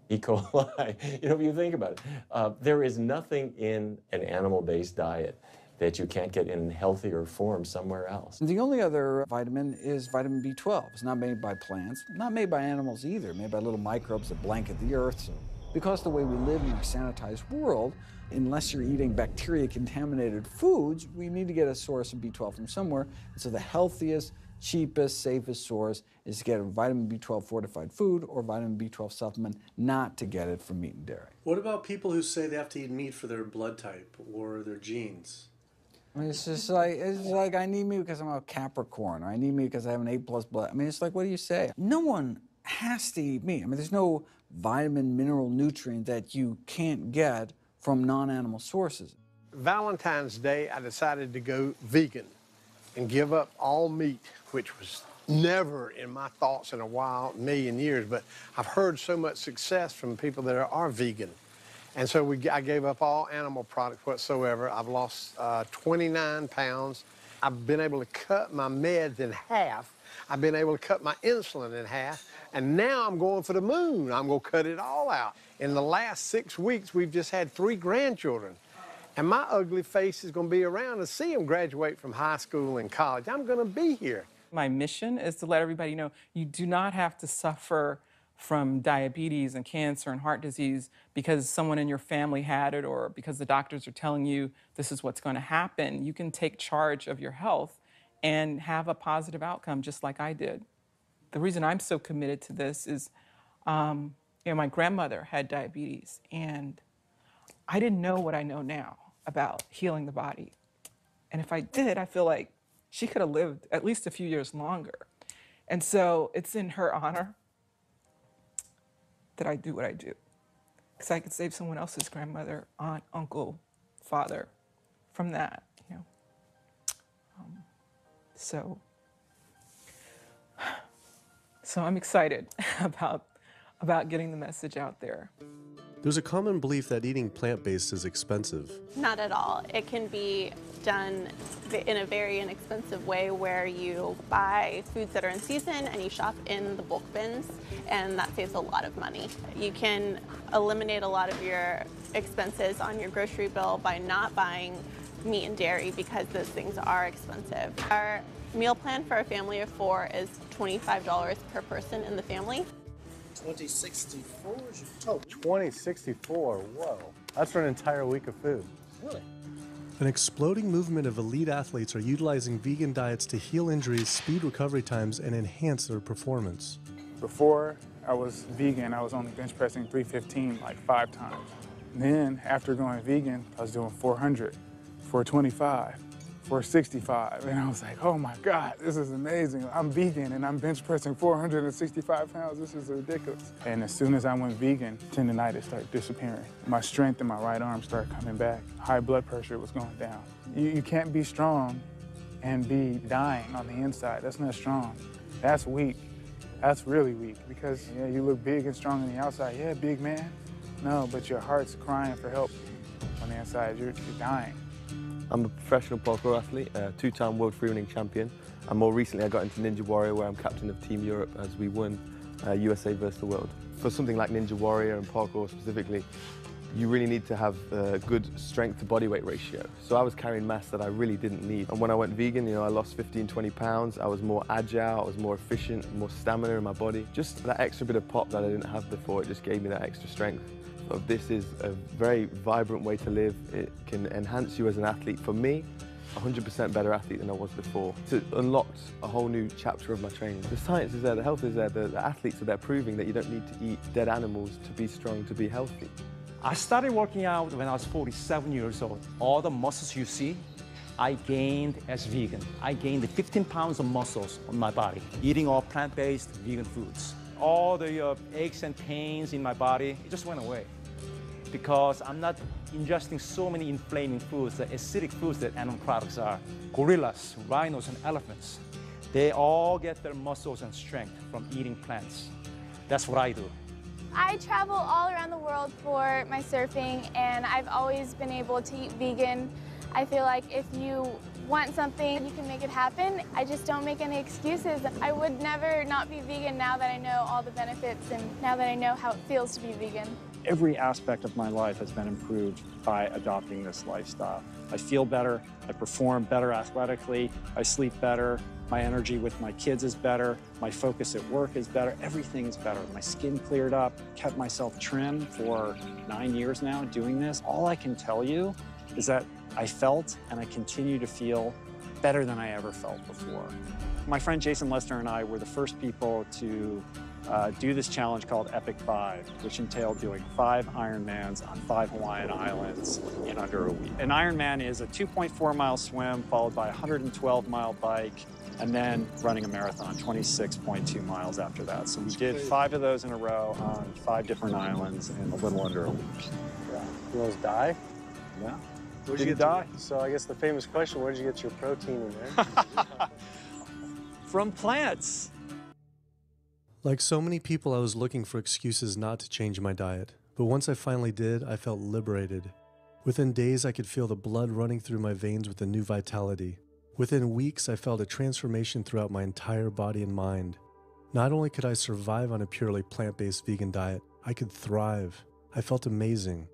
E. coli. You know, if you think about it, there is nothing in an animal-based diet that you can't get in healthier form somewhere else. The only other vitamin is vitamin B12. It's not made by plants, not made by animals either, made by little microbes that blanket the earth. So because the way we live in our sanitized world, unless you're eating bacteria-contaminated foods, we need to get a source of B12 from somewhere. And so the healthiest, cheapest, safest source is to get a vitamin B12 fortified food or vitamin B12 supplement, not to get it from meat and dairy. What about people who say they have to eat meat for their blood type or their genes? I mean, it's like I need meat because I'm a Capricorn, or I need meat because I have an A+ blood. I mean, it's like, what do you say? No one has to eat meat. I mean, there's no vitamin, mineral, nutrient that you can't get from non-animal sources. Valentine's Day, I decided to go vegan and give up all meat, which was never in my thoughts in a million years, but I've heard so much success from people that are vegan. And so I gave up all animal products whatsoever. I've lost 29 pounds. I've been able to cut my meds in half. I've been able to cut my insulin in half. And now I'm going for the moon. I'm going to cut it all out. In the last 6 weeks, we've just had 3 grandchildren. And my ugly face is going to be around to see them graduate from high school and college. I'm going to be here. My mission is to let everybody know you do not have to suffer from diabetes and cancer and heart disease because someone in your family had it or because the doctors are telling you this is what's going to happen. You can take charge of your health and have a positive outcome just like I did. The reason I'm so committed to this is, my grandmother had diabetes and I didn't know what I know now about healing the body. And if I did, I feel like she could have lived at least a few years longer. And so it's in her honor that I do what I do. Because I could save someone else's grandmother, aunt, uncle, father from that, So I'm excited about getting the message out there. There's a common belief that eating plant-based is expensive. Not at all. It can be done in a very inexpensive way where you buy foods that are in season and you shop in the bulk bins, and that saves a lot of money. You can eliminate a lot of your expenses on your grocery bill by not buying meat and dairy because those things are expensive. Our meal plan for a family of 4 is $25 per person in the family. 2064 is your total. 2064, whoa. That's for an entire week of food. Really? An exploding movement of elite athletes are utilizing vegan diets to heal injuries, speed recovery times, and enhance their performance. Before I was vegan, I was only bench pressing 315 like 5 times. Then after going vegan, I was doing 400, 425, 465, and I was like, oh my God, this is amazing. I'm vegan and I'm bench pressing 465 pounds. This is ridiculous. And as soon as I went vegan, tendonitis started disappearing. My strength in my right arm started coming back. High blood pressure was going down. You can't be strong and be dying on the inside. That's not strong. That's weak. That's really weak because yeah, you look big and strong on the outside. Yeah, big man. No, but your heart's crying for help on the inside. You're dying. I'm a professional parkour athlete, a two-time world freerunning champion, and more recently I got into Ninja Warrior, where I'm captain of Team Europe as we won USA versus the world. For something like Ninja Warrior and parkour specifically, you really need to have a good strength to body weight ratio. So I was carrying mass that I really didn't need. And when I went vegan, I lost 15, 20 pounds. I was more agile, I was more efficient, more stamina in my body. Just that extra bit of pop that I didn't have before, it just gave me that extra strength. So this is a very vibrant way to live. It can enhance you as an athlete. For me, 100% better athlete than I was before. It unlocked a whole new chapter of my training. The science is there, the health is there, the athletes are there proving that you don't need to eat dead animals to be strong, to be healthy. I started working out when I was 47 years old. All the muscles you see, I gained as vegan. I gained 15 pounds of muscles on my body, eating all plant-based vegan foods. All the aches and pains in my body, it just went away. Because I'm not ingesting so many inflaming foods, the acidic foods that animal products are. Gorillas, rhinos, and elephants, they all get their muscles and strength from eating plants. That's what I do. I travel all around the world for my surfing, and I've always been able to eat vegan. I feel like if you want something, you can make it happen. I just don't make any excuses. I would never not be vegan now that I know all the benefits and now that I know how it feels to be vegan. Every aspect of my life has been improved by adopting this lifestyle. I feel better, I perform better athletically, I sleep better, my energy with my kids is better, my focus at work is better, everything is better. My skin cleared up, kept myself trim for 9 years now doing this. All I can tell you is that I felt and I continue to feel better than I ever felt before. My friend Jason Lester and I were the first people to do this challenge called Epic 5, which entailed doing 5 Ironmans on 5 Hawaiian islands in under a week. An Ironman is a 2.4-mile swim followed by a 112-mile bike and then running a marathon, 26.2 miles after that. So we did 5 of those in a row on 5 different islands in a little under a week. Yeah. You almost die? Yeah. Where'd you get die? So I guess the famous question, where did you get your protein in there? From plants. Like so many people, I was looking for excuses not to change my diet. But once I finally did, I felt liberated. Within days, I could feel the blood running through my veins with a new vitality. Within weeks, I felt a transformation throughout my entire body and mind. Not only could I survive on a purely plant-based vegan diet, I could thrive. I felt amazing.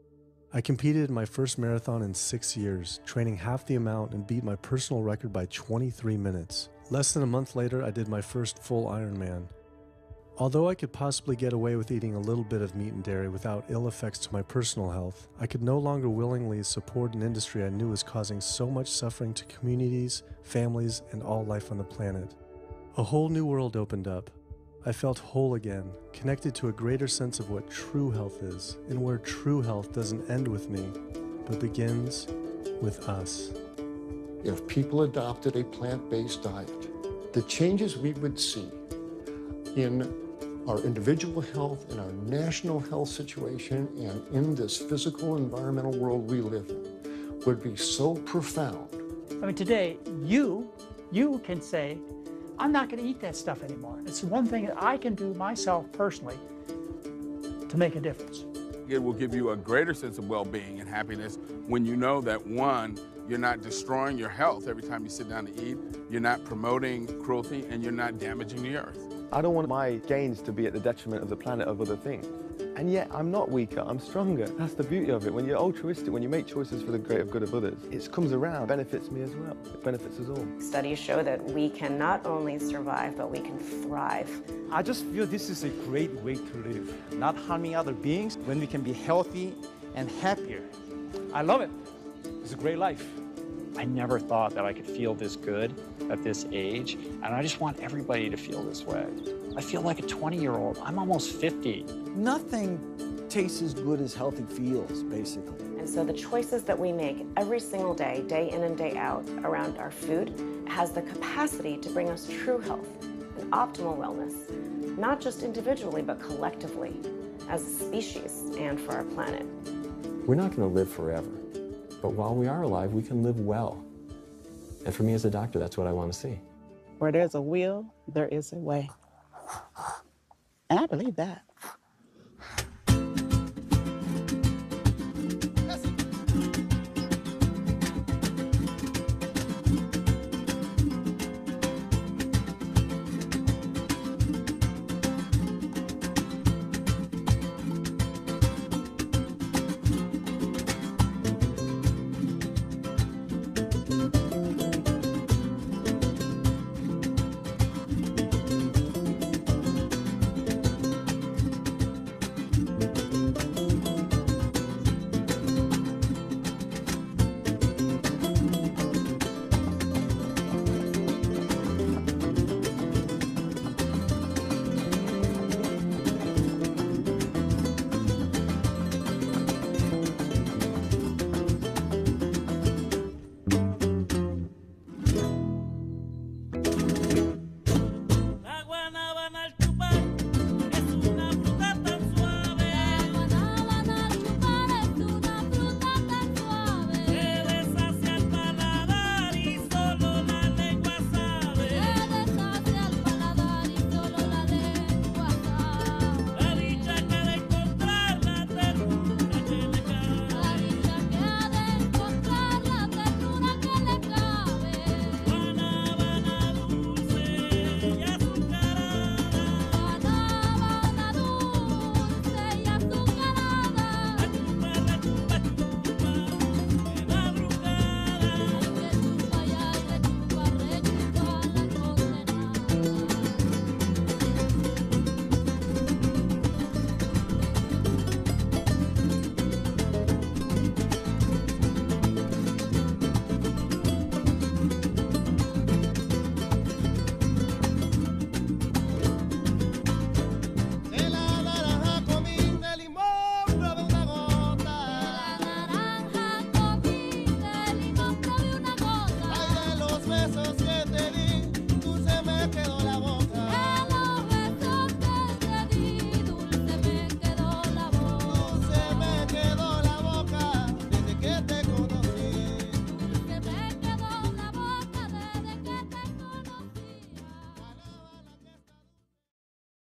I competed in my first marathon in 6 years, training half the amount and beat my personal record by 23 minutes. Less than a month later, I did my first full Ironman. Although I could possibly get away with eating a little bit of meat and dairy without ill effects to my personal health, I could no longer willingly support an industry I knew was causing so much suffering to communities, families, and all life on the planet. A whole new world opened up. I felt whole again, connected to a greater sense of what true health is, and where true health doesn't end with me, but begins with us. If people adopted a plant-based diet, the changes we would see in our individual health, in our national health situation, and in this physical environmental world we live in would be so profound. I mean, today, you can say, I'm not going to eat that stuff anymore. It's one thing that I can do myself personally to make a difference. It will give you a greater sense of well-being and happiness when you know that, one, you're not destroying your health every time you sit down to eat, you're not promoting cruelty, and you're not damaging the earth. I don't want my gains to be at the detriment of the planet of other things. And yet, I'm not weaker, I'm stronger. That's the beauty of it. When you're altruistic, when you make choices for the greater good of others, it comes around, benefits me as well. It benefits us all. Studies show that we can not only survive, but we can thrive. I just feel this is a great way to live, not harming other beings, when we can be healthy and happier. I love it. It's a great life. I never thought that I could feel this good at this age, and I just want everybody to feel this way. I feel like a 20-year-old. I'm almost 50. Nothing tastes as good as healthy feels, basically. And so the choices that we make every single day, day in and day out, around our food, has the capacity to bring us true health and optimal wellness, not just individually, but collectively, as a species and for our planet. We're not going to live forever, but while we are alive, we can live well. And for me as a doctor, that's what I want to see. Where there's a will, there is a way. And I believe that.